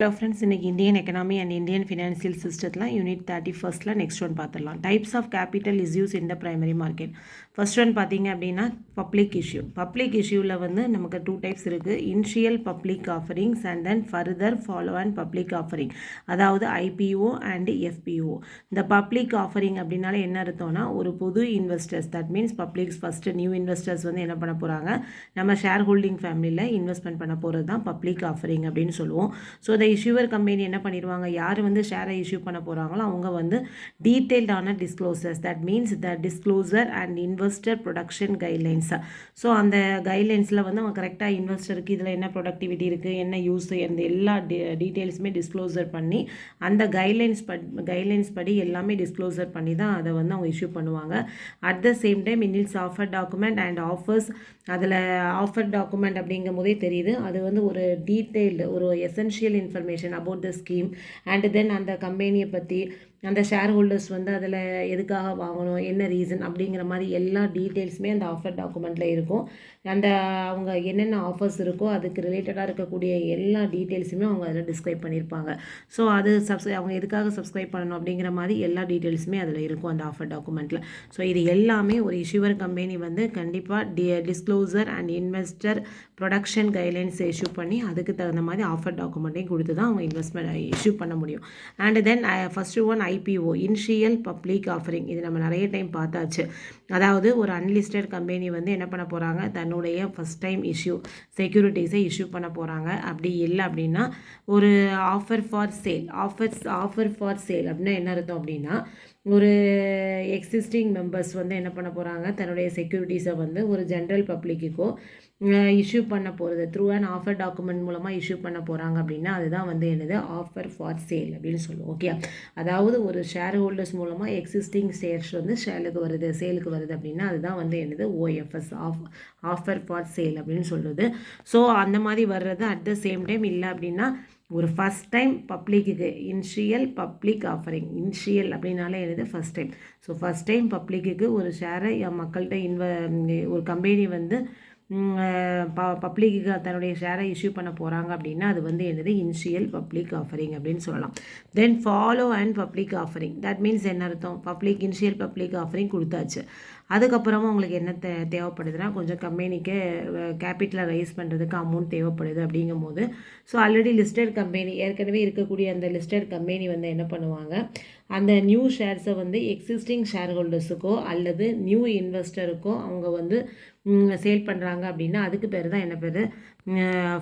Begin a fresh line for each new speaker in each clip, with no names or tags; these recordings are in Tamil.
Hello friends, இன்னைக்கு Indian economy and Indian financial சிஸ்டத்தில் யூனிட் 31ல நெக்ஸ்ட் ஒன் பார்த்துடலாம். Types of capital is use in the primary market. First one பார்த்தீங்க அப்படின்னா பப்ளிக் இஷ்யூ. பப்ளிக் இஷ்யூவில் வந்து நமக்கு 2 டைப்ஸ் இருக்குது. Initial public offerings and then further follow and public offering, அதாவது ஐபிஓ அண்ட் எஃபிஓ. இந்த பப்ளிக் ஆஃபரிங் அப்படின்னால என்ன அர்த்தம்னா, ஒரு புது investors, that means publics first new investors வந்து என்ன பண்ண போகிறாங்க, நம்ம ஷேர் ஹோல்டிங் ஃபேமிலியில் இன்வெஸ்ட்மெண்ட் பண்ண போகிறது தான் பப்ளிக் ஆஃபரிங் அப்படின்னு சொல்லுவோம். ஸோ இஷ்யூவர் கம்பெனி என்ன பண்ணிடுவாங்க, யார் வந்து ஷேரை இஷ்யூ பண்ண போகிறாங்களோ அவங்க வந்து டீட்டெயில்டான disclosures, that means the disclosure and investor protection guidelines. So அந்த கைட்லைன்ஸில் வந்து அவங்க கரெக்டாக இன்வெஸ்டருக்கு இதில் என்ன ப்ரொடக்டிவிட்டி இருக்குது, என்ன யூஸ், அந்த எல்லா டீட்டெயில்ஸுமே டிஸ்க்ளோசர் பண்ணி அந்த கைட்லைன்ஸ் படி எல்லாமே டிஸ்க்ளோசர் பண்ணி தான் அதை வந்து அவங்க இஷ்யூ பண்ணுவாங்க. அட் த சேம் டைம் இன்ஸ் ஆஃபர் டாக்குமெண்ட் அண்ட் ஆஃபர்ஸ், அதில் ஆஃபர் டாக்குமெண்ட் அப்படிங்கும் போதே தெரியுது அது வந்து ஒரு டீட்டெயில்டு ஒரு essential information about the scheme and then அந்த கம்பெனியை பற்றி, அந்த ஷேர் ஹோல்டர்ஸ் வந்து அதில் எதுக்காக வாங்கணும், என்ன ரீசன் அப்படிங்கிற மாதிரி எல்லா டீட்டெயில்ஸுமே அந்த ஆஃபர் டாக்குமெண்ட்டில் இருக்கும். அந்த அவங்க என்னென்ன ஆஃபர்ஸ் இருக்கோ அதுக்கு ரிலேட்டடாக இருக்கக்கூடிய எல்லா டீட்டெயில்ஸுமே அவங்க அதில் டிஸ்கிரைப் பண்ணியிருப்பாங்க. ஸோ அது அவங்க எதுக்காக சப்ஸ்கிரைப் பண்ணணும் அப்படிங்கிற மாதிரி எல்லா டீட்டெயில்ஸுமே அதில் இருக்கும் அந்த ஆஃபர் டாக்குமெண்ட்டில். ஸோ இது எல்லாமே ஒரு இஷ்யூவர் கம்பெனி வந்து கண்டிப்பாக disclosure and investor protection guidelines issue பண்ணி அதுக்கு தகுந்த மாதிரி ஆஃபர் டாக்குமெண்ட்டையும் கொடுத்து தான் அவங்க இன்வெஸ்ட்மெண்ட் இஷ்யூ பண்ண முடியும். And then first one IPO, initial public offering. இது நம்ம நிறைய டைம் பார்த்தாச்சு. அதாவது ஒரு அன்லிஸ்டட் கம்பெனி வந்து என்ன பண்ண போகிறாங்க, தன்னுடைய ஃபஸ்ட் டைம் இஷ்யூ செக்யூரிட்டிஸை இஷ்யூ பண்ண போகிறாங்க. அப்படி இல்லை அப்படின்னா ஒரு offer for sale. Offer for sale அப்படின்னா என்ன அர்த்தம் அப்படின்னா, ஒரு எக்ஸிஸ்டிங் மெம்பர்ஸ் வந்து என்ன பண்ண போகிறாங்க, தன்னுடைய செக்யூரிட்டிஸை வந்து ஒரு ஜென்ரல் பப்ளிக்குக்கோ இஷ்யூ பண்ண போகிறது த்ரூ அண்ட் ஆஃபர் டாக்குமெண்ட் மூலமாக இஷ்யூ பண்ண போகிறாங்க அப்படின்னா அதுதான் வந்து என்னது, ஆஃபர் ஃபார் சேல் அப்படின்னு சொல்லுவோம். ஓகே, அதாவது ஒரு ஷேர் ஹோல்டர்ஸ் மூலமாக எக்ஸிஸ்டிங் ஷேர்ஸ் வந்து சேலுக்கு வருது அப்படின்னா அதுதான் வந்து என்னது, ஓஎஃப்எஸ், ஆஃபர் ஃபார் சேல் அப்படின்னு சொல்லுது. ஸோ அந்த மாதிரி வர்றது அட் த சேம் டைம் இல்லை அப்படின்னா ஒரு ஃபஸ்ட் டைம் பப்ளிக்கு இனிஷியல் பப்ளிக் ஆஃபரிங். இனிஷியல் அப்படின்னாலே என்னது, first time. So first time பப்ளிக்கு ஒரு ஷேரை மக்கள்கிட்ட ஒரு கம்பெனி வந்து பப்ளிக்கு தன்னுடைய ஷேரை இஷ்யூ பண்ண போகிறாங்க அப்படின்னா அது வந்து என்னது, இனிஷியல் பப்ளிக் ஆஃபரிங் அப்படின்னு சொல்லலாம். தென் follow and public offering, that means என்ன அர்த்தம், இனிஷியல் பப்ளிக் ஆஃபரிங் கொடுத்தாச்சு. அதுக்கப்புறமா உங்களுக்கு என்ன தேவைப்படுதுன்னா, கொஞ்சம் கம்பெனிக்கு கேபிட்டலை ரைஸ் பண்ணுறதுக்கு அமௌண்ட் தேவைப்படுது அப்படிங்கும் போது, ஸோ ஆல்ரெடி லிஸ்டட் கம்பெனி, ஏற்கனவே இருக்கக்கூடிய அந்த லிஸ்டட் கம்பெனி வந்து என்ன பண்ணுவாங்க, அந்த நியூ ஷேர்ஸை வந்து எக்ஸிஸ்டிங் ஷேர் ஹோல்டர்ஸுக்கோ அல்லது நியூ இன்வெஸ்டருக்கோ அவங்க வந்து சேல் பண்ணுறாங்க அப்படின்னா அதுக்கு பேர் தான் என்ன பேர்,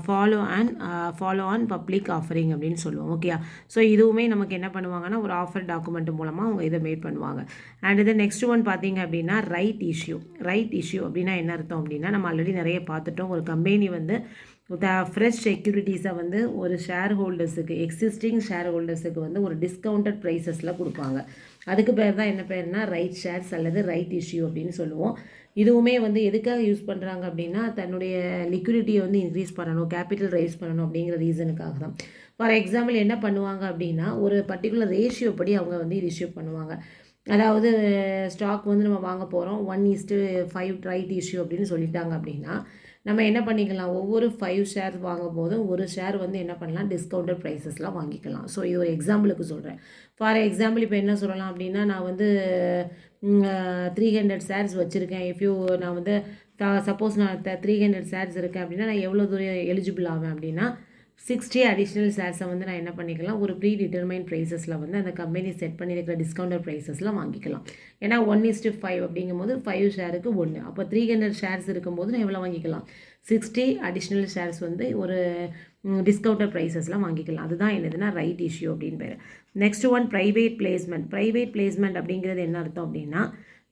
ஃபாலோ ஆன் பப்ளிக் ஆஃபரிங் அப்படின்னு சொல்லுவோம். ஓகே, ஸோ இதுவுமே நமக்கு என்ன பண்ணுவாங்கன்னா ஒரு ஆஃபர் டாக்குமெண்ட் மூலமாக அவங்க இதை மேட் பண்ணுவாங்க. அண்ட் இது நெக்ஸ்ட் ஒன் பார்த்தீங்க அப்படின்னா ரைட் இஷ்யூ அப்படின்னா என்ன அர்த்தம் அப்படின்னா, நம்ம ஆல்ரெடி நிறைய பார்த்துட்டோம். ஒரு கம்பெனி வந்து ஃப்ரெஷ் செக்யூரிட்டிஸை வந்து ஒரு ஷேர் ஹோல்டர்ஸுக்கு, எக்ஸிஸ்டிங் ஷேர் ஹோல்டர்ஸுக்கு வந்து ஒரு டிஸ்கவுண்டட் ப்ரைஸஸில் கொடுப்பாங்க. அதுக்கு பேர் தான் என்ன பேர்னா ரைட் ஷேர்ஸ் அல்லது ரைட் இஷ்யூ அப்படின்னு சொல்லுவோம். இதுவுமே வந்து எதுக்காக யூஸ் பண்ணுறாங்க அப்படின்னா, தன்னுடைய லிக்விடிட்டியை வந்து இன்க்ரீஸ் பண்ணணும், கேபிட்டல் ரைஸ் பண்ணணும் அப்படிங்கிற ரீசனுக்காக தான். ஃபார் எக்ஸாம்பிள் என்ன பண்ணுவாங்க அப்படின்னா, ஒரு பர்டிகுலர் ரேஷியோ படி அவங்க வந்து இது இஷ்யூ பண்ணுவாங்க. அதாவது ஸ்டாக் வந்து நம்ம வாங்க போகிறோம் 1:5 ரைட் இஷ்யூ அப்படின்னு சொல்லிட்டாங்க அப்படின்னா நம்ம என்ன பண்ணிக்கலாம், ஒவ்வொரு 5 ஷேர் வாங்கும் போதும் ஒரு ஷேர் வந்து என்ன பண்ணலாம், டிஸ்கவுண்டட் ப்ரைஸஸ்லாம் வாங்கிக்கலாம். ஸோ இது ஒரு எக்ஸாம்பிளுக்கு சொல்கிறேன். ஃபார் எக்ஸாம்பிள் இப்போ என்ன சொல்லலாம் அப்படின்னா, நான் வந்து 300 ஷேர்ஸ் வச்சுருக்கேன். நான் வந்து சப்போஸ் நான் 300 ஷேர்ஸ் இருக்கேன் அப்படின்னா நான் எவ்வளோ தூரம் எலிஜிபிள் ஆவேன் அப்படின்னா 60 அடிஷ்னல் ஷேர்ஸை வந்து நான் என்ன பண்ணிக்கலாம், ஒரு ப்ரீ டிட்டர்மைன் ப்ரைஸஸில் வந்து அந்த கம்பெனி செட் பண்ணியிருக்கிற டிஸ்கவுண்டட் ப்ரைஸஸில் வாங்கிக்கலாம். ஏன்னா 1:5 அப்படிங்கும் போது 5 ஷேருக்கு 1, அப்போ 300 ஷேர்ஸ் இருக்கும்போது நான் எவ்வளோ வாங்கிக்கலாம், 60 அடிஷ்னல் ஷேர்ஸ் வந்து ஒரு டிஸ்கவுண்டட் ப்ரைஸஸ்லாம் வாங்கிக்கலாம். அதுதான் என்னதுன்னா ரைட் இஷ்யூ அப்படின்னு பேர். நெக்ஸ்ட் ஒன் ப்ரைவேட் பிளேஸ்மெண்ட் அப்படிங்கிறது என்ன அர்த்தம் அப்படின்னா,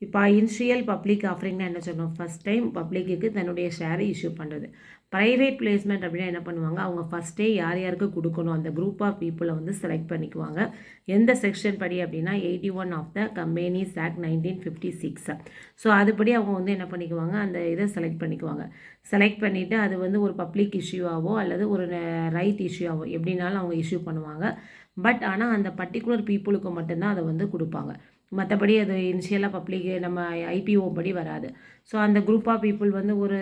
இப்போ இனிஷியல் பப்ளிக் ஆஃபரிங்னா என்ன சொல்லணும், ஃபஸ்ட் டைம் பப்ளிக்கு தன்னுடைய ஷேரை இஷ்யூ பண்ணுறது. ப்ரைவேட் பிளேஸ்மெண்ட் அப்படின்னா என்ன பண்ணுவாங்க, அவங்க ஃபஸ்ட்டே யார் யாருக்கு கொடுக்கணும் அந்த குரூப் ஆஃப் பீப்புளை வந்து செலக்ட் பண்ணிக்குவாங்க. எந்த செக்ஷன் படி அப்படின்னா 81 of the companies act 1956. So அதுபடி அவங்க வந்து என்ன பண்ணிக்குவாங்க, அந்த இதை செலக்ட் பண்ணிவிட்டு அது வந்து ஒரு பப்ளிக் இஷ்யூவாவோ அல்லது ஒரு ரைட் இஷ்யூவாவோ எப்படின்னாலும் அவங்க இஷ்யூ பண்ணுவாங்க. பட் ஆனால் அந்த பர்டிகுலர் பீப்புளுக்கு மட்டும்தான் அதை வந்து கொடுப்பாங்க. மற்றபடி அது இனிஷியலாக பப்ளிக் நம்ம ஐபிஓ படி வராது. ஸோ அந்த குரூப் ஆஃப் பீப்புள் வந்து ஒரு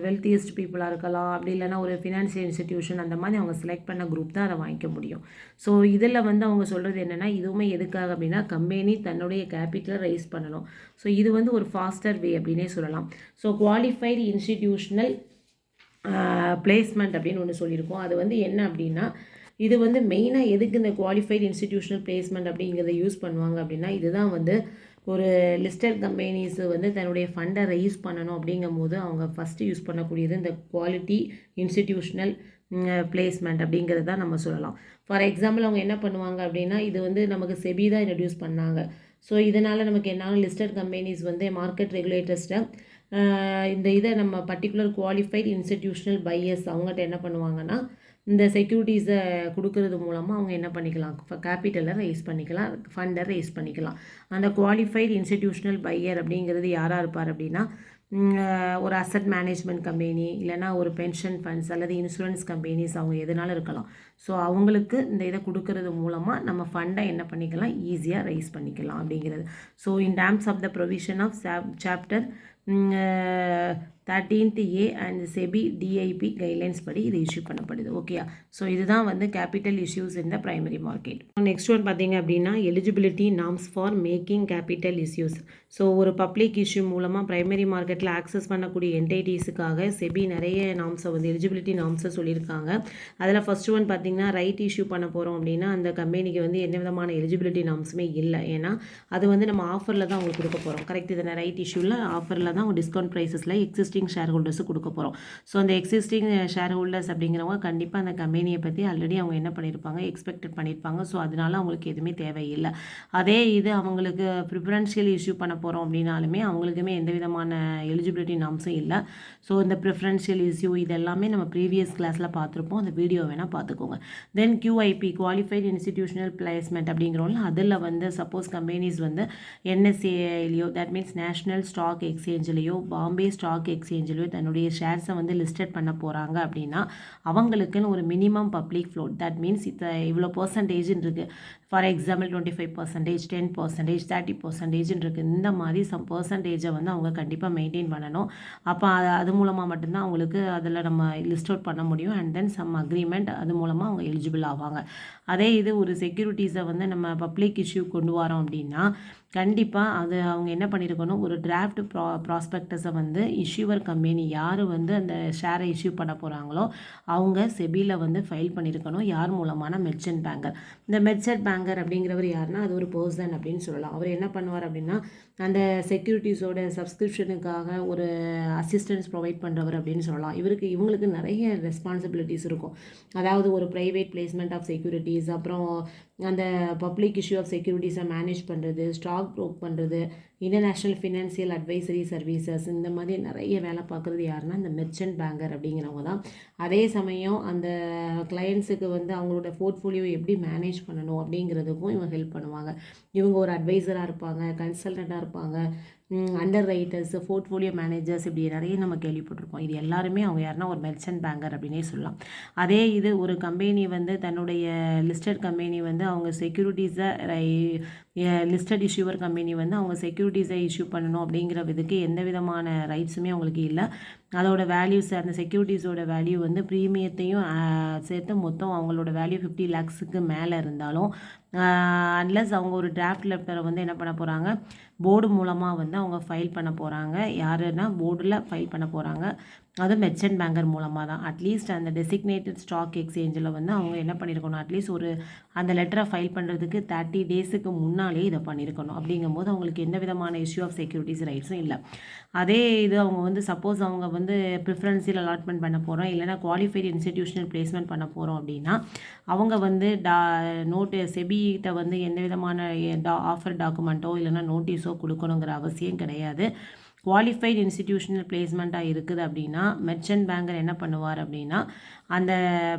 வெல்த்தியஸ்ட் பீப்புளாக இருக்கலாம், அப்படி இல்லைனா ஒரு ஃபினான்ஷியல் இன்ஸ்டிடியூஷன் அந்த மாதிரி அவங்க செலக்ட் பண்ண குரூப் தான் அதை வாங்கிக்க முடியும். ஸோ இதில் வந்து அவங்க சொல்கிறது என்னென்னா, இதுவுமே எதுக்காக அப்படின்னா கம்பெனி தன்னுடைய கேபிட்டலை ரைஸ் பண்ணணும். ஸோ இது வந்து ஒரு ஃபாஸ்டர் வே அப்படின்னே சொல்லலாம். ஸோ குவாலிஃபைடு இன்ஸ்டிடியூஷனல் பிளேஸ்மெண்ட் அப்படின்னு ஒன்று சொல்லியிருக்கோம். அது வந்து என்ன அப்படின்னா, இது வந்து மெயினாக எதுக்கு இந்த குவாலிஃபைடு இன்ஸ்டிடியூஷனல் பிளேஸ்மெண்ட் அப்படிங்கிறத யூஸ் பண்ணுவாங்க அப்படின்னா, இதுதான் வந்து ஒரு லிஸ்டட் கம்பெனிஸ் வந்து தன்னுடைய ஃபண்டை ரைஸ் பண்ணணும் அப்படிங்கும் போது அவங்க ஃபஸ்ட்டு யூஸ் பண்ணக்கூடியது இந்த குவாலிட்டி இன்ஸ்டிடியூஷனல் பிளேஸ்மெண்ட் அப்படிங்கிறது தான் நம்ம சொல்லலாம். ஃபார் எக்ஸாம்பிள் அவங்க என்ன பண்ணுவாங்க அப்படின்னா, இது வந்து நமக்கு செபி தான் இன்ட்ரடியூஸ் பண்ணாங்க. ஸோ இதனால் நமக்கு என்ன லிஸ்டட் கம்பெனிஸ் வந்து மார்க்கெட் ரெகுலேட்டர்ஸ்ட்டை இந்த இதை நம்ம பர்டிகுலர் குவாலிஃபைடு இன்ஸ்டிடியூஷனல் பையர்ஸ் அவங்ககிட்ட என்ன பண்ணுவாங்கன்னா, இந்த செக்யூரிட்டிஸை கொடுக்கறது மூலமாக அவங்க என்ன பண்ணிக்கலாம், கேபிட்டலை ரைஸ் பண்ணிக்கலாம், ஃபண்டை ரைஸ் பண்ணிக்கலாம். அந்த குவாலிஃபைடு இன்ஸ்டிடியூஷனல் பையர் அப்படிங்கிறது யாராக இருப்பார் அப்படின்னா, ஒரு அசட் மேனேஜ்மெண்ட் கம்பெனி இல்லைனா ஒரு பென்ஷன் ஃபண்ட்ஸ் அல்லது இன்சூரன்ஸ் கம்பெனிஸ் அவங்க எதனாலும் இருக்கலாம். ஸோ அவங்களுக்கு இந்த இதை கொடுக்கறது மூலமாக நம்ம ஃபண்டை என்ன பண்ணிக்கலாம், ஈஸியாக ரைஸ் பண்ணிக்கலாம் அப்படிங்கிறது. So in terms of the provision of chapter 13th A and SEBI DIP guidelines படி இது இஷ்யூ பண்ணப்படுது. ஓகேயா? ஸோ இதுதான் வந்து capital issues in the primary market. Next one பார்த்தீங்க அப்படின்னா eligibility norms for making capital issues. So ஒரு பப்ளிக் இஷ்யூ மூலமாக பிரைமரி மார்க்கெட்டில் ஆக்சஸ் பண்ணக்கூடிய என்டைட்டிஸுக்காக செபி நிறைய நார்ம்ஸை வந்து எலிஜிபிலிட்டி நார்ம்ஸை சொல்லியிருக்காங்க. அதில் ஃபர்ஸ்ட் ஒன் பார்த்தீங்கன்னா ரைட் இஷ்யூ பண்ண போகிறோம் அப்படின்னா அந்த கம்பெனிக்கு வந்து எந்த விதமான எலிஜிபிலிட்டி நார்ம்ஸுமே இல்லை. ஏன்னா அது வந்து நம்ம ஆஃபரில் தான் அவங்களுக்கு கொடுக்க போகிறோம். கரெக்ட்? இதை ரைட் இஷ்யூவில் ஆஃபரில் தான் அவங்க டிஸ்கவுண்ட் ப்ரைஸஸில் எக்ஸிஸ்டிங் ஷேர் ஹோல்டர்ஸு கொடுக்க போகிறோம். ஸோ அந்த எக்ஸிஸ்டிங் ஷேர் ஹோல்டர்ஸ் அப்படிங்கிறவங்க கண்டிப்பாக அந்த கம்பெனியை பற்றி ஆல்ரெடி அவங்க என்ன பண்ணியிருப்பாங்க, எக்ஸ்பெக்டட் பண்ணியிருப்பாங்க. ஸோ அதனால அவங்களுக்கு எதுவுமே தேவையில்லை. அதே இது அவங்களுக்கு ப்ரிஃபரன்ஷியல் இஷ்யூ பண்ண போகிறோம் அப்படின்னாலுமே அவங்களுக்குமே எந்த விதமான எலிஜிபிலிட்டி நார்ம்ஸும் இல்லை. ஸோ இந்த ப்ரிஃபரன்ஷியல் இஷ்யூ இதெல்லாமே நம்ம ப்ரீவியஸ் கிளாஸில் பார்த்துருப்போம். அந்த வீடியோ வேணால் பார்த்துக்கோங்க. Then QIP qualified institutional placement அப்படிங்கிறவங்க அதில் வந்து சப்போஸ் கம்பெனிஸ் வந்து NSE-லையோ தட் மீன்ஸ் நேஷ்னல் ஸ்டாக் எக்ஸ்சேஞ்சிலையோ பாம்பே ஸ்டாக் எக்ஸ்சேஞ்சிலையோ தன்னுடைய ஷேர்ஸை வந்து லிஸ்டட் பண்ண போகிறாங்க அப்படின்னா அவங்களுக்குன்னு ஒரு minimum public float that means இவ்வளோ பர்சன்டேஜ்னு இருக்குது. ஃபார் எக்ஸாம்பிள் 25%, 10%, 30% இருக்குது. இந்த மாதிரி சம் பர்சன்டேஜை வந்து அவங்க கண்டிப்பாக மெயின்டைன் பண்ணணும். அப்போ அது மூலமாக மட்டும்தான் அவங்களுக்கு அதில் நம்ம லிஸ்ட் அவுட் பண்ண முடியும். அண்ட் தென் சம் அக்ரிமெண்ட் அது மூலமாக அவங்க எலிஜிபிள் ஆவாங்க. அதே இது ஒரு செக்யூரிட்டிஸை வந்து நம்ம பப்ளிக் இஷ்யூ கொண்டு வரோம் அப்படின்னா கண்டிப்பாக அது அவங்க என்ன பண்ணியிருக்கணும், ஒரு டிராஃப்ட் ப்ராஸ்பெக்டஸை வந்து இஷ்யூவர் கம்பெனி யார் வந்து அந்த ஷேரை இஷ்யூ பண்ண போகிறாங்களோ அவங்க செபியில் வந்து ஃபைல் பண்ணியிருக்கணும். யார் மூலமான மெர்ச்சன்ட் பேங்கர். இந்த மெர்ச்சன்ட் பேங்கர் அப்படிங்கிறவர் யாருன்னா அது ஒரு பர்சன் அப்படின்னு சொல்லலாம். அவர் என்ன பண்ணுவார் அப்படின்னா அந்த செக்யூரிட்டிஸோட சப்ஸ்கிரிப்ஷனுக்காக ஒரு அசிஸ்டன்ஸ் ப்ரொவைட் பண்ணுறவர் அப்படின்னு சொல்லலாம். இவங்களுக்கு நிறைய ரெஸ்பான்சிபிலிட்டிஸ் இருக்கும். அதாவது ஒரு ப்ரைவேட் பிளேஸ்மெண்ட் ஆஃப் செக்யூரிட்டிஸ், அப்புறம் அந்த பப்ளிக் இஷ்யூ ஆஃப் செக்யூரிட்டிஸை மேனேஜ் பண்ணுறது, ஸ்டாக் ப்ரோக் பண்ணுறது, இன்டர்நேஷ்னல் ஃபினான்சியல் அட்வைசரி சர்வீசஸ், இந்த மாதிரி நிறைய வேலை பார்க்குறது யாருன்னா இந்த மெர்ச்சன்ட் பேங்கர் அப்படிங்கிறவங்க தான். அதே சமயம் அந்த கிளையண்ட்ஸுக்கு வந்து அவங்களோட போர்ட்ஃபோலியோ எப்படி மேனேஜ் பண்ணணும் அப்படிங்கிறதுக்கும் இவங்க ஹெல்ப் பண்ணுவாங்க. இவங்க ஒரு அட்வைசராக இருப்பாங்க, கன்சல்டண்ட்டாக இருப்பாங்க, அண்டர் ரைட்டர்ஸ், போர்ட்ஃபோலியோ மேனேஜர்ஸ், இப்படி நிறைய நம்ம கேள்விப்பட்டிருக்கோம். இது எல்லாருமே அவங்க யாருன்னா ஒரு மெர்ச்சன்ட் பேங்கர் அப்படின்னே சொல்லலாம். அதே இது ஒரு கம்பெனி வந்து தன்னுடைய லிஸ்டட் கம்பெனி வந்து அவங்க செக்யூரிட்டிஸை லிஸ்டட் இஷ்யூவர் கம்பெனி வந்து அவங்க செக்யூரிட்டிஸை இஷ்யூ பண்ணணும் அப்படிங்கிற இதுக்கு எந்த விதமான ரைட்ஸுமே அவங்களுக்கு இல்லை. அதோட வேல்யூஸ் அந்த செக்யூரிட்டிஸோட வேல்யூ வந்து ப்ரீமியத்தையும் சேர்த்து மொத்தம் அவங்களோட வேல்யூ 50 lakhsக்கு மேலே இருந்தாலும் அன்லஸ் அவங்க ஒரு டிராஃப்ட் லெட்டரை வந்து என்ன பண்ண போகிறாங்க, போர்டு மூலமாக வந்து அவங்க ஃபைல் பண்ண போகிறாங்க. யாருன்னா போர்டில் ஃபைல் பண்ண போகிறாங்க. அது மெர்ச்சன்ட் பேங்கர் மூலமாக தான். அட்லீஸ்ட் அந்த டெசிக்னேட்டட் ஸ்டாக் எக்ஸ்சேஞ்சில் வந்து அவங்க என்ன பண்ணியிருக்கணும், அட்லீஸ்ட் ஒரு அந்த லெட்டரை ஃபைல் பண்ணுறதுக்கு 30 daysக்கு முன்னாலே இதை பண்ணியிருக்கணும். அப்படிங்கும்போது அவங்களுக்கு எந்த விதமான இஷ்யூ ஆஃப் செக்யூரிட்டிஸ் ரைட்ஸும் இல்லை. அதே இது அவங்க வந்து சப்போஸ் அவங்க வந்து ப்ரிஃபரன்ஸில் அலாட்மெண்ட் பண்ண போகிறோம் இல்லைனா குவாலிஃபைடு இன்ஸ்டிடியூஷனல் பிளேஸ்மெண்ட் பண்ண போகிறோம் அப்படின்னா அவங்க வந்து நோட்டு செபிகிட்ட வந்து எந்த விதமான ஆஃபர் டாக்குமெண்ட்டோ இல்லைனா நோட்டீஸோ கொடுக்கணுங்கிற அவசியம் கிடையாது. குவாலிஃபைடு இன்ஸ்டிடியூஷனல் பிளேஸ்மெண்ட்டாக இருக்குது அப்படின்னா மெர்ச்சன்ட் பேங்கர் என்ன பண்ணுவார் அப்படின்னா அந்த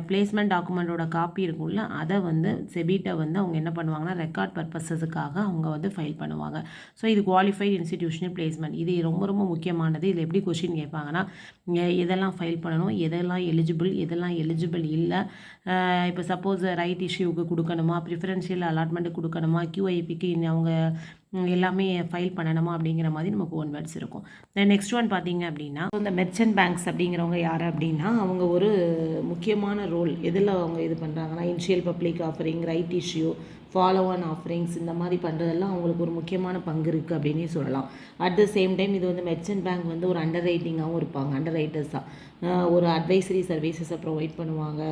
பிளேஸ்மெண்ட் டாக்குமெண்ட்டோட காப்பி இருக்கும்ல அதை வந்து செபிட்ட வந்து அவங்க என்ன பண்ணுவாங்கன்னா ரெக்கார்ட் பர்பஸஸுக்காக அவங்க வந்து ஃபைல் பண்ணுவாங்க. ஸோ இது குவாலிஃபைடு இன்ஸ்டிடியூஷனல் பிளேஸ்மெண்ட். இது ரொம்ப ரொம்ப முக்கியமானது. இதில் எப்படி கொஷின் கேட்பாங்கன்னா எதெல்லாம் ஃபைல் பண்ணணும், எதெல்லாம் எலிஜிபிள் இல்லை, இப்போ சப்போஸ் ரைட் இஷ்யூவுக்கு கொடுக்கணுமா, ப்ரிஃபரன்ஷியல் அலாட்மெண்ட்டு கொடுக்கணுமா, QIPக்கு அவங்க எல்லாமே ஃபைல் பண்ணணுமா அப்படிங்கிற மாதிரி நமக்கு ஒன் வேர்ட்ஸ் இருக்கும். தென் நெக்ஸ்ட் ஒன் பார்த்தீங்க அப்படின்னா இந்த மெர்ச்சன்ட் பேங்க்ஸ் அப்படிங்கிறவங்க யார் அப்படின்னா அவங்க ஒரு முக்கியமான ரோல் எதில் அவங்க இது பண்ணுறாங்கன்னா initial public offering, right issue, follow on offerings இந்த மாதிரி பண்ணுறதெல்லாம் அவங்களுக்கு ஒரு முக்கியமான பங்கு இருக்குது அப்படின்னே சொல்லலாம். அட் த சேம் டைம் இது வந்து மெர்ச்சன்ட் பேங்க் வந்து ஒரு அண்டர் ரைட்டிங்காகவும் இருப்பாங்க, அண்டர் ரைட்டர்ஸாக ஒரு அட்வைசரி சர்வீசஸை ப்ரொவைட் பண்ணுவாங்க.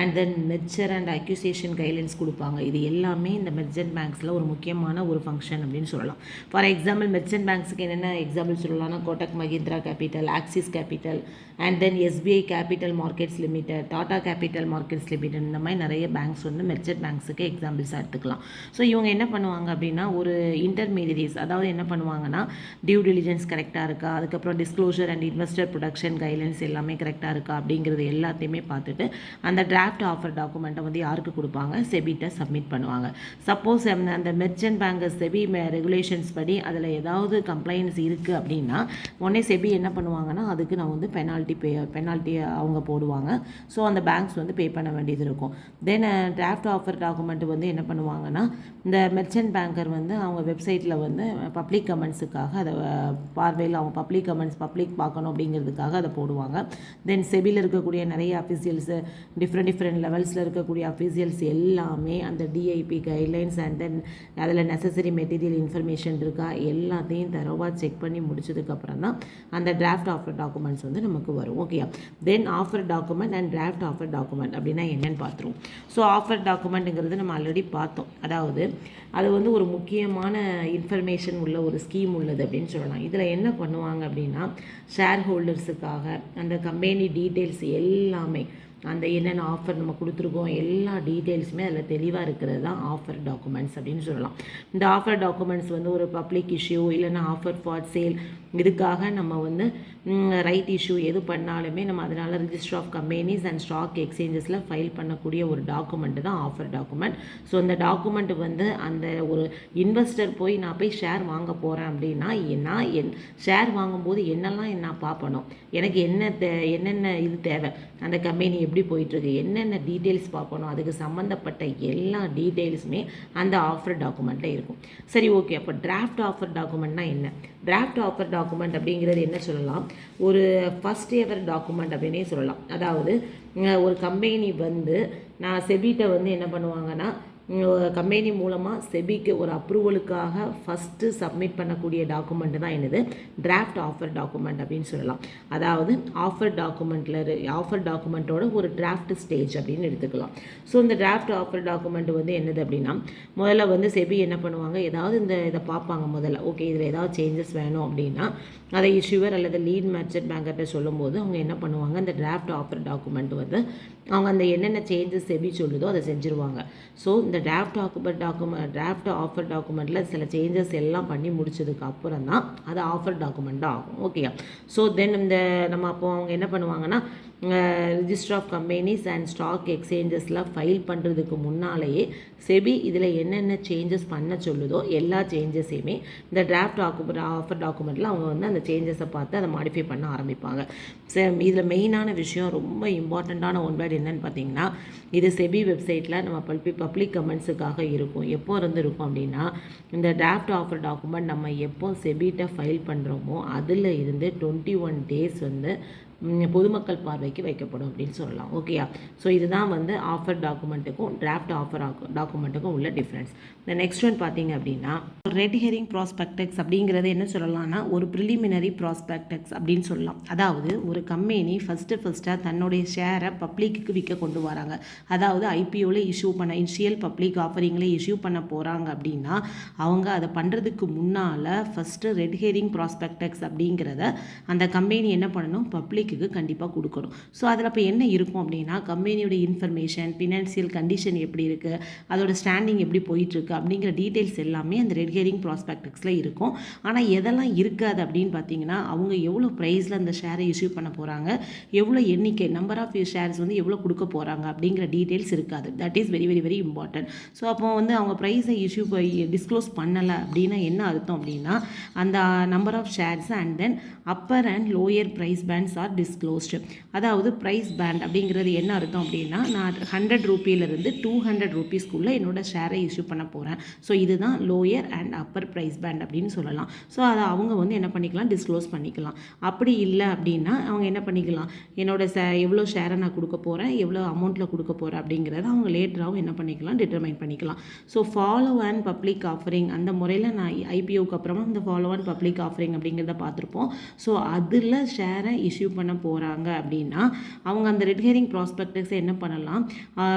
And then merger and acquisition guidelines கொடுப்பாங்க. இது எல்லாமே இந்த மெர்ச்சன்ட் பேங்க்ஸில் ஒரு முக்கியமான ஒரு ஃபங்க்ஷன் அப்படின்னு சொல்லலாம். ஃபார் எக்ஸாம்பிள் மெர்ச்சன்ட் பேங்க்ஸுக்கு என்னென்ன எக்ஸாம்பிள் சொல்லலாம்னா Kotak Mahindra capital, axis capital, and then SBI capital markets limited, Tata capital markets limited, இந்த மாதிரி நிறைய பேங்க்ஸ் வந்து மெர்ச்சன்ட் பேங்க்ஸுக்கு எக்ஸாம்பிள்ஸாக எடுத்துக்கலாம். ஸோ இவங்க என்ன பண்ணுவாங்க அப்படின்னா ஒரு இன்டர்மீடியட்ஸ், அதாவது என்ன பண்ணுவாங்கன்னா டியூ டிலிஜென்ஸ் கரெக்டாக இருக்கா, அதுக்கப்புறம் disclosure and investor protection guidelines எல்லாமே கரெக்டாக இருக்கா அப்படிங்கிறது எல்லாத்தையுமே பார்த்துட்டு அந்த டிராஃப்ட் ஆஃபர் டாக்குமெண்ட்டை வந்து யாருக்கு கொடுப்பாங்க, செபிட்ட சப்மிட் பண்ணுவாங்க. சப்போஸ் அந்த மெர்ச்சன்ட் பேங்கர் செபி ரெகுலேஷன்ஸ் படி அதில் ஏதாவது கம்ப்ளைண்ட்ஸ் இருக்குது அப்படின்னா உடனே செபி என்ன பண்ணுவாங்கன்னா அதுக்கு நான் வந்து பெனால்ட்டி அவங்க போடுவாங்க. ஸோ அந்த பேங்க்ஸ் வந்து பே பண்ண வேண்டியது இருக்கும். தென் டிராஃப்ட் ஆஃபர் டாக்குமெண்ட் வந்து என்ன பண்ணுவாங்கன்னா இந்த மெர்ச்சன்ட் பேங்கர் வந்து அவங்க வெப்சைட்டில் வந்து பப்ளிக் கமெண்ட்ஸுக்காக அதை பார்வையில் அவங்க பப்ளிக் பார்க்கணும் அப்படிங்கிறதுக்காக அதை போடுவாங்க. தென் செபியில் இருக்கக்கூடிய நிறைய அஃபிஷியல்ஸு டிஃப்ரெண்ட் லெவல்ஸில் இருக்கக்கூடிய அஃபிஷியல்ஸ் எல்லாமே அந்த டிஐபி கைட்லைன்ஸ் அண்ட் தென் அதில் நெசசரி மெட்டீரியல் இன்ஃபர்மேஷன் இருக்கா எல்லாத்தையும் தரவாக செக் பண்ணி முடிச்சதுக்கப்புறம் தான் அந்த டிராஃப்ட் ஆஃபர் டாக்குமெண்ட்ஸ் வந்து நமக்கு வரும். Okay, then offer document and draft offer document அப்படின்னா என்னென்னு பார்த்துருவோம். ஸோ ஆஃபர் டாக்குமெண்ட்டுங்கிறது நம்ம ஆல்ரெடி பார்த்தோம். அதாவது அது வந்து ஒரு முக்கியமான இன்ஃபர்மேஷன் உள்ள ஒரு ஸ்கீம் உள்ளது அப்படின்னு சொல்லலாம். இதில் என்ன பண்ணுவாங்க அப்படின்னா ஷேர் ஹோல்டர்ஸுக்காக அந்த கம்பெனி டீட்டெயில்ஸ் எல்லாமே அந்த என்னென்ன ஆஃபர் நம்ம கொடுத்துருக்கோம் எல்லா டீட்டெயில்ஸுமே அதில் தெளிவாக இருக்கிறது தான் ஆஃபர் டாக்குமெண்ட்ஸ் அப்படின்னு சொல்லலாம். இந்த ஆஃபர் டாக்குமெண்ட்ஸ் வந்து ஒரு பப்ளிக் இஷ்யூ இல்லைன்னா ஆஃபர் ஃபார் சேல் இதுக்காக நம்ம வந்து ரைட் இஷ்யூ எது பண்ணாலுமே நம்ம அதனால் register of companies and stock எக்ஸ்சேஞ்சஸில் ஃபைல் பண்ணக்கூடிய ஒரு டாக்குமெண்ட்டு தான் ஆஃபர் டாக்குமெண்ட். ஸோ அந்த டாக்குமெண்ட் வந்து அந்த ஒரு இன்வெஸ்டர் நான் போய் ஷேர் வாங்க போகிறேன் அப்படின்னா நான் ஷேர் வாங்கும்போது என்னெல்லாம் நான் பார்ப்பணும், எனக்கு என்னென்ன இது தேவை, அந்த கம்பெனி எப்படி போயிட்டுருக்கு, என்னென்ன டீட்டெயில்ஸ் பார்க்கணும், அதுக்கு சம்மந்தப்பட்ட எல்லா டீட்டெயில்ஸுமே அந்த ஆஃபர் டாக்குமெண்ட்டில் இருக்கும். சரி, ஓகே. அப்போ டிராஃப்ட் ஆஃபர் டாக்குமெண்ட்னா என்ன? டிராஃப்ட் ஆஃபர் டாக்குமெண்ட் அப்படிங்கிறது என்ன சொல்லலாம், ஒரு ஃபஸ்ட் எவர் டாக்குமெண்ட் அப்படின்னே சொல்லலாம். அதாவது ஒரு கம்பெனி வந்து நான் செபிட்ட வந்து என்ன பண்ணுவாங்கன்னா கம்பெனி மூலமாக செபிக்கு ஒரு அப்ரூவலுக்காக ஃபஸ்ட்டு சப்மிட் பண்ணக்கூடிய டாக்குமெண்ட் தான் என்னது, டிராஃப்ட் ஆஃபர் டாக்குமெண்ட் அப்படின்னு சொல்லலாம். அதாவது ஆஃபர் டாக்குமெண்ட்டோட ஒரு டிராஃப்ட் ஸ்டேஜ் அப்படின்னு எடுத்துக்கலாம். ஸோ இந்த டிராஃப்ட் ஆஃபர் டாக்குமெண்ட் வந்து என்னது அப்படின்னா முதல்ல வந்து செபி என்ன பண்ணுவாங்க, ஏதாவது இதை பார்ப்பாங்க முதல்ல. ஓகே, இதில் ஏதாவது சேஞ்சஸ் வேணும் அப்படின்னா அதை இஷ்யூவர் அல்லது லீட் மெர்ச்சன்ட் பேங்கர்கிட்ட சொல்லும்போது அவங்க என்ன பண்ணுவாங்க, அந்த டிராஃப்ட் ஆஃபர் டாக்குமெண்ட் வந்து அவங்க அந்த என்னென்ன சேஞ்சஸ் செபி சொல்லுதோ அதை செஞ்சுருவாங்க. ஸோ இந்த டிராஃப்ட் ஆஃபர் டாக்குமெண்ட்டில் சில சேஞ்சஸ் எல்லாம் பண்ணி முடிச்சதுக்கு அப்புறம் தான் அது ஆஃபர் டாக்குமெண்ட்டாக ஆகும். ஓகே, ஸோ தென் இந்த நம்ம அப்போ அவங்க என்ன பண்ணுவாங்கன்னா register of companies and stock எக்ஸ்சேஞ்சஸில் ஃபைல் பண்ணுறதுக்கு முன்னாலேயே செபி இதில் என்னென்ன சேஞ்சஸ் பண்ண சொல்லுதோ எல்லா சேஞ்சஸையுமே இந்த டிராஃப்ட் ஆஃபர் டாக்குமெண்ட்டில் அவங்க வந்து அந்த சேஞ்சஸை பார்த்து அதை மாடிஃபை பண்ண ஆரம்பிப்பாங்க. இதில் மெயினான விஷயம் ரொம்ப இம்பார்ட்டண்ட்டான ஒன் வேர்ட் என்னன்னு பார்த்தீங்கன்னா இது செபி வெப்சைட்டில் நம்ம பப்ளிக் கமெண்ட்ஸுக்காக இருக்கும். எப்போ இருக்கும் அப்படின்னா இந்த டிராஃப்ட் ஆஃபர் டாக்குமெண்ட் நம்ம எப்போ செபிட்ட ஃபைல் பண்ணுறோமோ அதில் இருந்து 21 days வந்து பொதுமக்கள் பார்வைக்கு வைக்கப்படும் அப்படின்னு சொல்லலாம். ஓகேயா, ஸோ இதுதான் வந்து ஆஃபர் டாக்குமெண்ட்டுக்கும் டிராஃப்ட் ஆஃபர் டாக்குமெண்ட்டுக்கும் உள்ள டிஃப்ரென்ஸ். இந்த நெக்ஸ்ட் ஒன் பார்த்தீங்க அப்படின்னா ரெட் ஹெரிங் ப்ராஸ்பெக்டக்ஸ் அப்படிங்கிறது என்ன சொல்லலாம்னா ஒரு ப்ரிலிமினரி ப்ராஸ்பெக்டக்ஸ் அப்படின்னு சொல்லலாம். அதாவது ஒரு கம்பெனி ஃபஸ்ட்டாக தன்னுடைய ஷேரை பப்ளிக்கு விற்க கொண்டு வராங்க. அதாவது ஐபிஓவில் இஷ்யூ பண்ண இனிஷியல் பப்ளிக் ஆஃபரிங்கில் இஷ்யூ பண்ண போகிறாங்க அப்படின்னா அவங்க அதை பண்ணுறதுக்கு முன்னால் ஃபஸ்ட்டு ரெட் ஹெரிங் ப்ராஸ்பெக்டக்ஸ் அப்படிங்கிறத அந்த கம்பெனி என்ன பண்ணணும், பப்ளிக்கு கண்டிப்பாக கொடுக்கணும். ஸோ அதில் இப்போ என்ன இருக்கும் அப்படின்னா கம்பெனியோட இன்ஃபர்மேஷன், ஃபினான்சியல் கண்டிஷன் எப்படி இருக்குது, அதோட ஸ்டாண்டிங் எப்படி போயிட்டுருக்கு அப்படிங்கிற டீட்டெயில்ஸ் எல்லாமே அந்த ரெட் ஹெரிங் ப்ராஸ்பெக்டக்ஸில் இருக்கும். ஆனால் எதெல்லாம் இருக்காது அப்படின்னு பார்த்தீங்கன்னா அவங்க எவ்வளோ ப்ரைஸில் அந்த ஷேரை இஷ்யூ பண்ண போகிறாங்க, எவ்வளோ எண்ணிக்கை நம்பர் ஆஃப் ஷேர்ஸ் வந்து எவ்வளோ கொடுக்க போகிறாங்க அப்படிங்கிற டீட்டெயில்ஸ் இருக்காது. That is very very very important. So அப்போ வந்து அவங்க ப்ரைஸை டிஸ்க்ளோஸ் பண்ணலை அப்படின்னா என்ன அர்த்தம் அப்படின்னா அந்த number of shares and then upper and lower price bands are disclosed. அதாவது ப்ரைஸ் பேண்ட் அப்படிங்கிறது என்ன அர்த்தம் அப்படின்னா, நான் 100 ரூபீலேருந்து 200 ரூபீஸ்க்குள்ளே என்னோடய ஷேரை இஷ்யூ பண்ண போகிறேன். ஸோ இதுதான் lower and upper price band அப்படின்னு சொல்லலாம். ஸோ அதை அவங்க வந்து என்ன பண்ணிக்கலாம், டிஸ்க்ளோஸ் பண்ணிக்கலாம். அப்படி இல்லை அப்படின்னா அவங்க என்ன பண்ணிக்கலாம், என்னோட எவ்வளோ ஷேரை நான் கொடுக்க போகிறேன், எவ்வளோ அமௌண்ட்டில் கொடுக்க போகிறேன் அப்படிங்கிறத அவங்க லேட்டராகவும் என்ன பண்ணிக்கலாம், டிட்டர்மைன் பண்ணிக்கலாம். So follow and public offering அந்த முறையில் நான் ஐபிஓக்கு அப்புறமா இந்த ஃபாலோ அண்ட் பப்ளிக் ஆஃபரிங் அப்படிங்கிறத பார்த்துருப்போம். ஸோ அதில் ஷேரை இஷ்யூ பண்ண போகிறாங்க அப்படின்னா அவங்க அந்த ரெட் ஹேரிங் ப்ராஸ்பெக்டஸை என்ன பண்ணலாம்,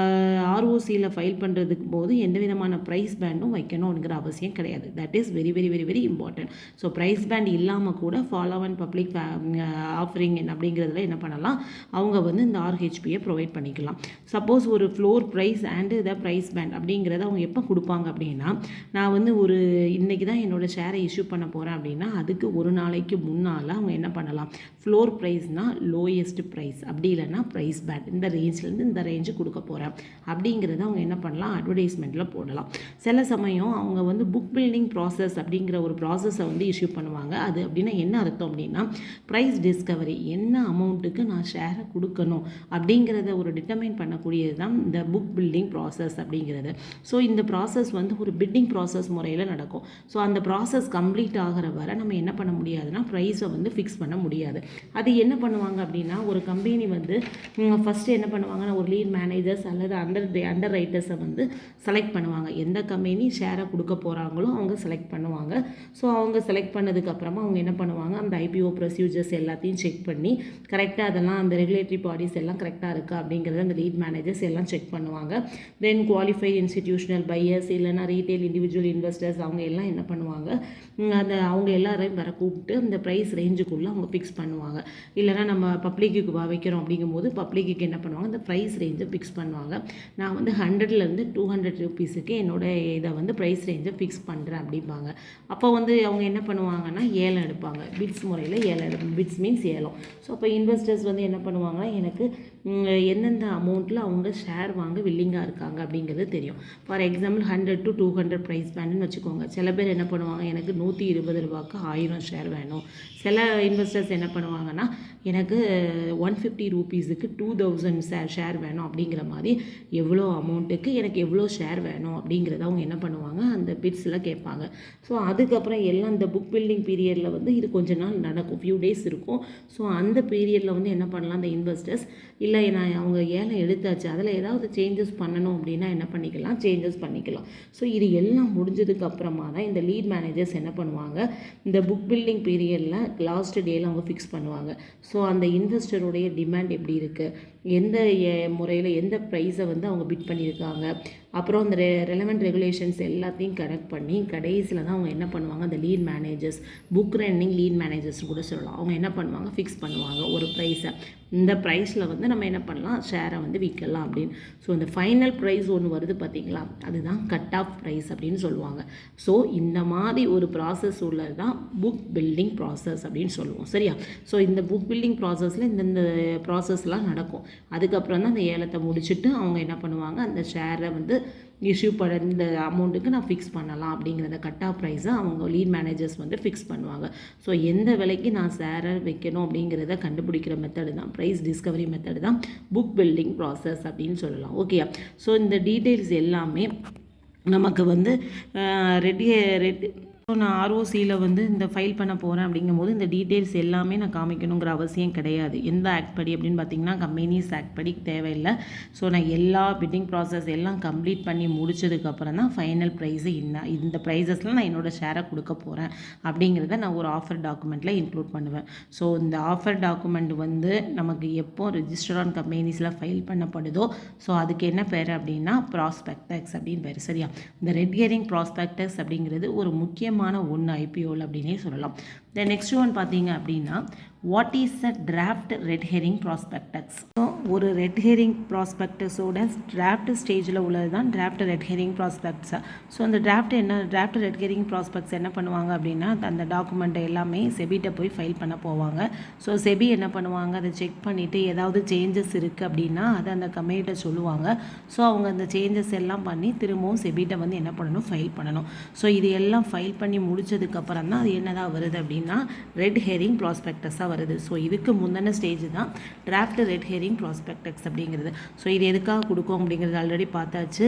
ஆர்ஓசியில் ஃபைல் பண்ணுறதுக்கு போது எந்த விதமான ப்ரைஸ் பேண்டும் வைக்கணுங்கிற அவசியம் கிடையாது. That is very very very very important. So price band இல்லாமல் கூட ஃபாலோ அண்ட் பப்ளிக் ஆஃபரிங் அப்படிங்கிறதுல என்ன பண்ணலாம், அவங்க வந்து இந்த ஆர்ஹெச்பியை ப்ரொவைட் பண்ணிக்கலாம். சப்போஸ் ஒரு floor price and the price band அப்படிங்கிறத அவங்க எப்போ கொடுப்பாங்க அப்படின்னா, நான் வந்து ஒரு இன்றைக்கி தான் என்னோடய ஷேரை இஷ்யூ பண்ண போகிறேன் அப்படின்னா அதுக்கு ஒரு நாளைக்கு முன்னால் அவங்க என்ன பண்ணலாம், ஃப்ளோர் ப்ரைஸ்னால் லோயஸ்ட் ப்ரைஸ், அப்படி இல்லைன்னா ப்ரைஸ் பேண்ட் இந்த ரேஞ்சிலேருந்து இந்த ரேஞ்சு கொடுக்க போகிறேன் அப்படிங்கிறத அவங்க என்ன பண்ணலாம், அட்வர்டைஸ்மெண்ட்டில் போடலாம். சில சமயம் அவங்க வந்து புக் பில்டிங் ப்ராசஸ் அப்படிங்கிற ஒரு ப்ராசஸை வந்து இஷ்யூ பண்ணுவாங்க. அது அப்படின்னா என்ன அர்த்தம் அப்படின்னா, ப்ரைஸ் டிஸ்கவரி, என்ன அமௌண்ட்டுக்கு நான் ஷேரை கொடுக்கணும் அப்படிங்கிறத ஒரு டிட்டர்மைன் பண்ணக்கூடியது தான் இந்த புக் பில்டிங் ப்ராசஸ் அப்படிங்கிறது. ஸோ இந்த ப்ராசஸ் வந்து ஒரு பிட்டிங் ப்ராசஸ் முறையில் நடக்கும். ஸோ அந்த ப்ராசஸ் கம்ப்ளீட் ஆகிற வரை நம்ம என்ன பண்ண முடியாதுன்னா ப்ரைஸை வந்து ஃபிக்ஸ் பண்ண முடியாது. அது என்ன பண்ணுவாங்க அப்படின்னா, ஒரு கம்பெனி வந்து ஃபஸ்ட்டு என்ன பண்ணுவாங்கன்னா, ஒரு லீட் மேனேஜர்ஸ் அல்லது அண்டர் ரைட்டர்ஸை வந்து செலக்ட் பண்ணுவாங்க. எந்த கம்பெனி ஷேரை கொடுக்க போகிறாங்களோ அவங்க செலக்ட் பண்ணுவாங்க. ஸோ அவங்க செலக்ட் பண்ணதுக்கப்புறமா அவங்க என்ன பண்ணுவாங்க, அந்த ஐபிஓ ப்ரொசீஜர்ஸ் எல்லாத்தையும் செக் பண்ணி கரெக்டாக அதெல்லாம் அந்த ரெகுலேட்டரி பாடிஸ் எல்லாம் கரெக்டாக இருக்கா அப்படிங்கிறத அந்த லீட் மேனேஜர்ஸ் எல்லாம் செக் பண்ணுவாங்க. தென் குவாலிஃபைட் இன்ஸ்டிடியூஷனல் பையர்ஸ் இல்லைனா ரீட்டைல் இண்டிவிஜுவல் இன்வெஸ்டர்ஸ் அவங்க எல்லாம் என்ன பண்ணுவாங்க, அவங்க எல்லாரையும் வர கூப்பிட்டு அந்த ப்ரைஸ் ரேஞ்சுக்குள்ளே அவங்க ஃபிக்ஸ் பண்ணுவாங்க. இல்லைனா நம்ம பப்ளிக்கு வைக்கிறோம் அப்படிங்கும்போது பப்ளிக்கு என்ன பண்ணுவாங்க, அந்த ப்ரைஸ் ரேஞ்சை ஃபிக்ஸ் பண்ணுவாங்க. நான் வந்து 100லேருந்து 200 ரூபீஸுக்கு என்னோடய இதை வந்து ப்ரைஸ் ரேஞ்சை ஃபிக்ஸ் பண்ணுறேன் அப்படிம்பாங்க. அப்போ வந்து அவங்க என்ன பண்ணுவாங்கன்னா ஏலம் எடுப்பாங்க. பிட்ஸ் முறையில் ஏலம் எடுப்பாங்க. பிட்ஸ் மீன்ஸ் ஏலம். ஸோ அப்போ இன்வெஸ்டர்ஸ் வந்து என்ன பண்ணுவாங்கன்னா, எனக்கு எந்தெந்த அமௌண்ட்டில் அவங்க ஷேர் வாங்க வில்லிங்காக இருக்காங்க அப்படிங்கிறது தெரியும். ஃபார் எக்ஸாம்பிள் 100 to 200 ப்ரைஸ் பேண்டுன்னு வச்சுக்கோங்க. சில பேர் என்ன பண்ணுவாங்க, எனக்கு 120 ரூபாய்க்கு 1000 ஷேர் வேணும். சில இன்வெஸ்டர்ஸ் என்ன பண்ணுவாங்கன்னா, எனக்கு 150 ரூபீஸுக்கு 2000 ஷேர் வேணும் அப்படிங்கிற மாதிரி எவ்வளோ அமௌண்ட்டுக்கு எனக்கு எவ்வளோ ஷேர் வேணும் அப்படிங்கிறத அவங்க என்ன பண்ணுவாங்க, அந்த பிட்ஸில் கேட்பாங்க. ஸோ அதுக்கப்புறம் எல்லாம் இந்த புக் பில்டிங் பீரியடில் வந்து இது கொஞ்ச நாள் நடக்கும், ஃபியூ டேஸ் இருக்கும். ஸோ அந்த பீரியடில் வந்து என்ன பண்ணலாம், அந்த இன்வெஸ்டர்ஸ் இல்லை நான் அவங்க ஏலம் எடுத்தாச்சு அதில் ஏதாவது சேஞ்சஸ் பண்ணணும் அப்படின்னா என்ன பண்ணிக்கலாம், சேஞ்சஸ் பண்ணிக்கலாம். ஸோ இது எல்லாம் முடிஞ்சதுக்கு அப்புறமா தான் இந்த லீட் மேனேஜர்ஸ் என்ன பண்ணுவாங்க, இந்த புக் பில்டிங் பீரியடில் லாஸ்ட் டேயில் அவங்க ஃபிக்ஸ் பண்ணுவாங்க. ஸோ அந்த இன்வெஸ்டருடைய டிமாண்ட் எப்படி இருக்குது, எந்த முறையில் எந்த ப்ரைஸை வந்து அவங்க பிட் பண்ணியிருக்காங்க, அப்புறம் அந்த ரெலவெண்ட் ரெகுலேஷன்ஸ் எல்லாத்தையும் கனெக்ட் பண்ணி கடைசியில் தான் அவங்க என்ன பண்ணுவாங்க, அந்த lead managers, book running lead managers கூட சொல்லலாம், அவங்க என்ன பண்ணுவாங்க, ஃபிக்ஸ் பண்ணுவாங்க ஒரு ப்ரைஸை. இந்த ப்ரைஸில் வந்து நம்ம என்ன பண்ணலாம், ஷேரை வந்து விற்கலாம் அப்படின்னு. ஸோ இந்த ஃபைனல் ப்ரைஸ் ஒன்று வருது பார்த்தீங்களா, அதுதான் கட் ஆஃப் ப்ரைஸ் அப்படின்னு சொல்லுவாங்க. ஸோ இந்த மாதிரி ஒரு ப்ராசஸ் உள்ளது தான் புக் பில்டிங் ப்ராசஸ் அப்படின்னு சொல்லுவோம். சரியா? ஸோ இந்த புக் பில்டிங் ப்ராசஸில் இந்த ப்ராசஸ்லாம் நடக்கும். அதுக்கப்புறம் தான் அந்த ஏலத்தை முடிச்சுட்டு அவங்க என்ன பண்ணுவாங்க, அந்த ஷேரை வந்து இஷ்யூ பண்ண இந்த அமௌண்ட்டுக்கு நான் ஃபிக்ஸ் பண்ணலாம் அப்படிங்கிறத கட் ஆஃப் ப்ரைஸை அவங்க லீட் மேனேஜர்ஸ் வந்து ஃபிக்ஸ் பண்ணுவாங்க. ஸோ எந்த விலைக்கு நான் ஷேரை வைக்கணும் அப்படிங்கிறத கண்டுபிடிக்கிற மெத்தடு தான் ப்ரைஸ் டிஸ்கவரி மெத்தடு தான் புக் பில்டிங் ப்ராசஸ் அப்படின்னு சொல்லலாம். ஓகே. ஸோ இந்த டீட்டெயில்ஸ் எல்லாமே நமக்கு வந்து ஸோ நான் ஆர்ஓசியில் வந்து இந்த ஃபைல் பண்ண போகிறேன் அப்படிங்கும்போது இந்த டீட்டெயில்ஸ் எல்லாமே நான் காமிக்கணுங்கிற அவசியம் கிடையாது. எந்த ஆக்ட் படி அப்படின்னு பார்த்தீங்கன்னா கம்பெனிஸ் ஆக்ட் படி தேவையில்லை. ஸோ நான் எல்லா பிட்டிங் ப்ராசஸ் எல்லாம் கம்ப்ளீட் பண்ணி முடிச்சதுக்கப்புறம் தான் ஃபைனல் ப்ரைஸு இந்த ப்ரைஸஸில் நான் என்னோடய ஷேரை கொடுக்க போகிறேன் அப்படிங்கிறத நான் ஒரு ஆஃபர் டாக்குமெண்ட்டில் இன்க்ளூட் பண்ணுவேன். ஸோ இந்த ஆஃபர் டாக்குமெண்ட் வந்து நமக்கு எப்போ ரெஜிஸ்டர் ஆன் கம்பெனிஸில் ஃபைல் பண்ணப்படுதோ ஸோ அதுக்கு என்ன பேர் அப்படின்னா ப்ராஸ்பெக்டஸ் அப்படின்னு பேர். சரியா? இந்த ரெட் ஹியரிங் ப்ராஸ்பெக்டஸ் அப்படிங்கிறது ஒரு முக்கியமான ஒன்று ஐபிஓவில் அப்படின்னே சொல்லலாம். த நெக்ஸ்ட் ஒன் பார்த்தீங்க அப்படின்னா, what is a draft red herring prospectus. So ஒரு ரெட் ஹெரிங் ப்ராஸ்பெக்டஸோட டிராஃப்ட் ஸ்டேஜில் உள்ளது தான் draft red herring prospects. So அந்த டிராஃப்ட் ரெட் ஹெரிங் ப்ராஸ்பெக்ட்ஸ் என்ன பண்ணுவாங்க அப்படின்னா, அந்த டாக்குமெண்ட்டை எல்லாமே செபிட்ட போய் ஃபைல் பண்ண போவாங்க. ஸோ செபி என்ன பண்ணுவாங்க, அதை செக் பண்ணிவிட்டு ஏதாவது சேஞ்சஸ் இருக்குது அப்படின்னா அதை அந்த கம்பெனிகிட்ட சொல்லுவாங்க. ஸோ அவங்க அந்த சேஞ்சஸ் எல்லாம் பண்ணி திரும்பவும் செபிட்ட வந்து என்ன பண்ணணும், ஃபைல் பண்ணணும். ஸோ இது எல்லாம் ஃபைல் பண்ணி முடிச்சதுக்கப்புறம் தான் அது என்னதான் வருது அப்படின்னா அப்படின்னா ரெட் ஹேரிங் ப்ராஸ்பெக்டஸாக வருது. ஸோ இதுக்கு முந்தின ஸ்டேஜ் தான் டிராஃப்ட் ரெட் ஹேரிங் ப்ராஸ்பெக்டஸ் அப்படிங்கிறது. ஸோ இது எதுக்காக கொடுக்கும் அப்படிங்கிறது ஆல்ரெடி பார்த்தாச்சு.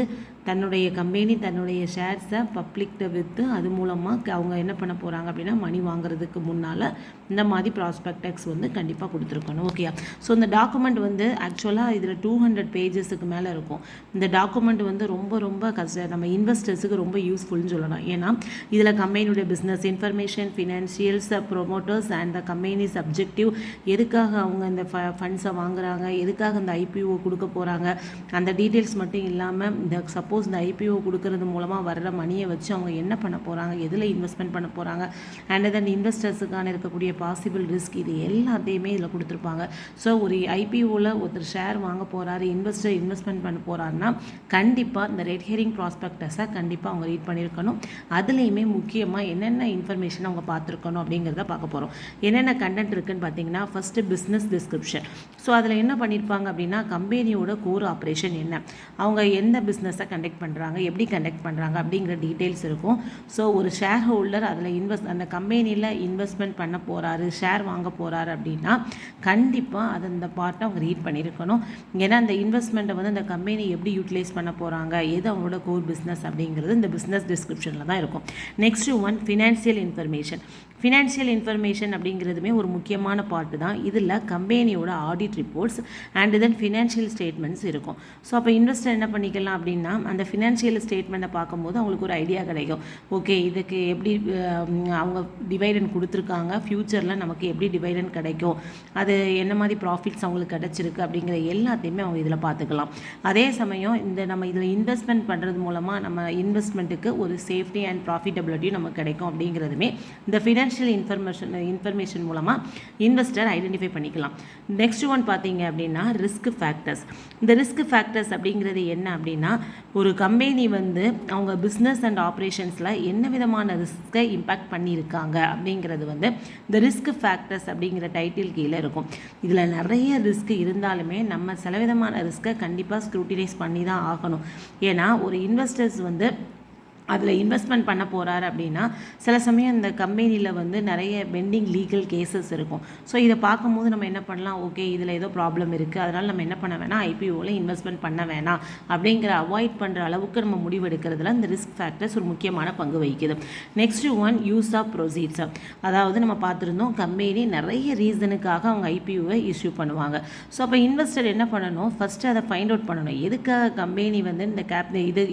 தன்னுடைய கம்பெனி தன்னுடைய ஷேர்ஸை பப்ளிக்கிட்ட விற்று அது மூலமாக அவங்க என்ன பண்ண போகிறாங்க அப்படின்னா மணி வாங்குறதுக்கு முன்னால் இந்த மாதிரி ப்ராஸ்பெக்டஸ் வந்து கண்டிப்பாக கொடுத்துருக்கணும். ஓகே. ஸோ இந்த டாக்குமெண்ட் வந்து ஆக்சுவலாக இதில் 200 பேஜஸுக்கு மேலே இருக்கும். இந்த டாக்குமெண்ட் வந்து ரொம்ப ரொம்ப நம்ம இன்வெஸ்டர்ஸுக்கு ரொம்ப யூஸ்ஃபுல்னு சொல்லலாம். ஏன்னா இதில் கம்பெனியுடைய business information, financials, promoters and the company subjective, எதுக்காக அவங்க இந்த ஃபண்ட்ஸை வாங்குறாங்க, எதுக்காக இந்த ஐபிஓ கொடுக்க போகிறாங்க, அந்த டீட்டெயில்ஸ் மட்டும் இல்லாமல் இந்த சப்போஸ் இந்த ஐபிஓ கொடுக்கறது மூலமாக வர்ற மணியை வச்சு அவங்க என்ன பண்ண போகிறாங்க, எதில் இன்வெஸ்ட்மெண்ட் பண்ண போகிறாங்க, அண்ட் தென் இன்வெஸ்டர்ஸுக்கான இருக்கக்கூடிய பாசிபிள் ரிஸ்க், இது எல்லாத்தையுமே இதில் கொடுத்துருப்பாங்க. ஸோ ஒரு ஐபிஓவில் ஒருத்தர் ஷேர் வாங்க போகிறாரு, இன்வெஸ்ட்மெண்ட் பண்ண போகிறாருன்னா கண்டிப்பாக இந்த ரெட் ஹேரிங் ப்ராஸ்பெக்டஸை கண்டிப்பாக அவங்க ரீட் பண்ணியிருக்கணும். அதுலேயுமே முக்கியமாக என்னென்ன இன்ஃபர்மேஷன் அவங்க பார்த்துருக்கணும் அப்படிங்கிறத பார்க்க போகிறோம். என்னென்ன கண்டென்ட் இருக்குதுன்னு பார்த்தீங்கன்னா, ஃபஸ்ட்டு பிஸ்னஸ் டிஸ்கிரிப்ஷன். ஸோ அதில் என்ன பண்ணியிருப்பாங்க அப்படின்னா கம்பெனியோட கோர் ஆப்ரேஷன் என்ன, அவங்க எந்த பிஸ்னஸை கண்டக்ட் பண்ணுறாங்க, எப்படி கண்டக்ட் பண்ணுறாங்க அப்படிங்கிற டீட்டெயில்ஸ் இருக்கும். ஸோ ஒரு ஷேர் ஹோல்டர் அதில் அந்த கம்பெனியில் இன்வெஸ்ட்மெண்ட் பண்ண போகிறாரு, ஷேர் வாங்க போகிறாரு அப்படின்னா கண்டிப்பாக அது அந்த பார்ட்டை அவங்க ரீட் பண்ணியிருக்கணும். ஏன்னா அந்த இன்வெஸ்ட்மெண்ட்டை வந்து அந்த கம்பெனி எப்படி யூட்டிலைஸ் பண்ண போகிறாங்க, எது அவங்களோட கோர் பிஸ்னஸ் அப்படிங்கிறது இந்த பிஸ்னஸ் டிஸ்கிரிப்ஷனில் தான் இருக்கும். Next one financial information. Financial information அப்படிங்கிறதுமே ஒரு முக்கியமான பார்ட்டு தான். இதில் கம்பெனியோட audit reports and then financial statements இருக்கும். ஸோ அப்போ இன்வெஸ்டர் என்ன பண்ணிக்கலாம் அப்படின்னா அந்த ஃபினான்ஷியல் ஸ்டேட்மெண்ட்டை பார்க்கும்போது அவங்களுக்கு ஒரு ஐடியா கிடைக்கும். ஓகே, இதுக்கு எப்படி அவங்க டிவைடெண்ட் கொடுத்துருக்காங்க, ஃப்யூச்சரில் நமக்கு எப்படி டிவைடெண்ட் கிடைக்கும், அது என்ன மாதிரி ப்ராஃபிட்ஸ் அவங்களுக்கு கிடச்சிருக்கு அப்படிங்கிற எல்லாத்தையுமே அவங்க இதில் பார்த்துக்கலாம். அதே சமயம் நம்ம இதில் இன்வெஸ்ட்மெண்ட் பண்ணுறது மூலமாக நம்ம இன்வெஸ்ட்மெண்ட்டுக்கு ஒரு சேஃப்டி அண்ட் ப்ராஃபிட்டபிலிட்டியும் நமக்கு கிடைக்கும் அப்படிங்கிறதுமே இந்த ஃபினான்ஷியல் இன்ஃபர்மேஷன் மூலமாக இன்வெஸ்டர் ஐடென்டிஃபை பண்ணிக்கலாம். நெக்ஸ்ட் ஒன் பார்த்தீங்க அப்படின்னா ரிஸ்க் ஃபேக்டர்ஸ். இந்த ரிஸ்க் ஃபேக்டர்ஸ் அப்படிங்கிறது என்ன அப்படின்னா ஒரு கம்பெனி வந்து அவங்க பிஸ்னஸ் அண்ட் ஆப்ரேஷன்ஸில் என்ன விதமான ரிஸ்க்கை இம்பேக்ட் பண்ணியிருக்காங்க அப்படிங்கிறது வந்து இந்த ரிஸ்க் ஃபேக்டர்ஸ் அப்படிங்கிற டைட்டில் கீழே இருக்கும். இதில் நிறைய ரிஸ்க் இருந்தாலுமே நம்ம சில விதமான ரிஸ்க்கை கண்டிப்பாக ஸ்க்ரூட்டினைஸ் பண்ணி தான் ஆகணும். ஏன்னா ஒரு இன்வெஸ்டர்ஸ் வந்து அதில் இன்வெஸ்ட்மெண்ட் பண்ண போகிறாரு அப்படின்னா சில சமயம் இந்த கம்பெனியில் வந்து நிறைய பெண்டிங் லீகல் கேசஸ் இருக்கும். ஸோ இதை பார்க்கும்போது நம்ம என்ன பண்ணலாம், ஓகே இதில் ஏதோ ப்ராப்ளம் இருக்குது, அதனால் நம்ம என்ன பண்ண வேணாம், ஐபிஓவில் இன்வெஸ்ட்மெண்ட் பண்ண வேணாம் அப்படிங்கிற அவாய்ட் பண்ணுற அளவுக்கு நம்ம முடிவெடுக்கிறதுல இந்த ரிஸ்க் ஃபேக்டர்ஸ் ஒரு முக்கியமான பங்கு வகிக்குது. Next one use of proceeds. அதாவது நம்ம பார்த்துருந்தோம் கம்பெனி நிறைய ரீசனுக்காக அவங்க ஐபிஓவை இஷ்யூ பண்ணுவாங்க. ஸோ அப்போ இன்வெஸ்டர் என்ன பண்ணணும், ஃபஸ்ட்டு அதை ஃபைண்ட் அவுட் பண்ணணும். எதுக்காக கம்பெனி வந்து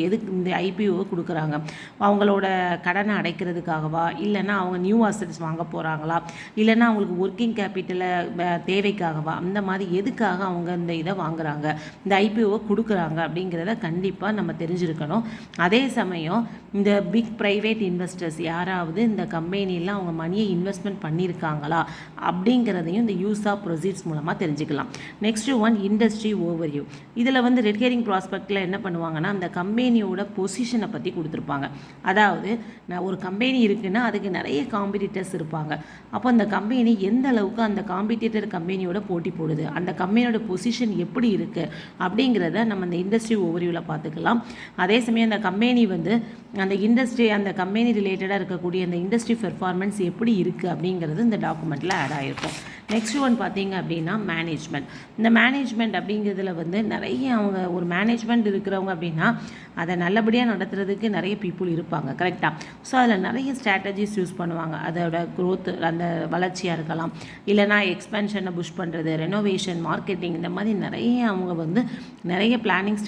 எதுக்கு இந்த ஐபிஓவை கொடுக்குறாங்க, அவங்களோட கடனை அடைக்கிறதுக்காகவா, இல்லைன்னா அவங்க நியூ அசெட்ஸ் வாங்க போகிறாங்களா, இல்லைன்னா அவங்களுக்கு ஒர்க்கிங் கேபிட்டலை தேவைக்காகவா, அந்த மாதிரி எதுக்காக அவங்க இந்த இதை வாங்குறாங்க, இந்த ஐபிஓவை கொடுக்குறாங்க அப்படிங்கிறத கண்டிப்பாக நம்ம தெரிஞ்சிருக்கணும். அதே சமயம் இந்த பிக் ப்ரைவேட் இன்வெஸ்டர்ஸ் யாராவது இந்த கம்பெனியில் அவங்க மணியை இன்வெஸ்ட்மெண்ட் பண்ணியிருக்காங்களா அப்படிங்கிறதையும் இந்த யூஸ் ஆஃப் ப்ரொசீட்ஸ் மூலமாக தெரிஞ்சுக்கலாம். Next one industry overview. இதில் வந்து ரெட் ஹேரிங் ப்ராஸ்பெக்டில் என்ன பண்ணுவாங்கன்னா அந்த கம்பெனியோட பொசிஷனை பற்றி கொடுத்துருப்பாங்க. அதாவது ஒரு கம்பெனி இருக்குன்னா அதுக்கு நிறைய காம்படிட்டர்ஸ் இருப்பாங்க. அப்போ அந்த கம்பெனி எந்த அளவுக்கு அந்த காம்படிட்டர் கம்பெனியோட போட்டி போடுது, அந்த கம்பெனியோட பொசிஷன் எப்படி இருக்குது அப்படிங்கிறத நம்ம அந்த இண்டஸ்ட்ரி ஓவர்வியூவில் பார்த்துக்கலாம். அதே சமயம் அந்த கம்பெனி வந்து அந்த கம்பெனி ரிலேட்டடாக இருக்கக்கூடிய அந்த இண்டஸ்ட்ரி பெர்ஃபார்மன்ஸ் எப்படி இருக்குது அப்படிங்கிறது இந்த டாக்குமெண்ட்டில் ஆட் ஆகிருக்கும். நெக்ஸ்ட் ஒன் பார்த்தீங்க அப்படின்னா மேனேஜ்மெண்ட். இந்த மேனேஜ்மெண்ட் அப்படிங்கிறதுல வந்து நிறைய அவங்க ஒரு மேனேஜ்மெண்ட் இருக்கிறவங்க அப்படின்னா அதை நல்லபடியாக நடத்துறதுக்கு நிறைய பீப்புள் இருப்பாங்க, கரெக்டாக. ஸோ அதில் நிறைய ஸ்ட்ராட்டஜிஸ் யூஸ் பண்ணுவாங்க. அதோட க்ரோத், அந்த வளர்ச்சியாக இருக்கலாம், இல்லைனா எக்ஸ்பென்ஷனை புஷ் பண்ணுறது, ரெனோவேஷன், மார்க்கெட்டிங், இந்த மாதிரி நிறைய அவங்க வந்து நிறைய பிளானிங்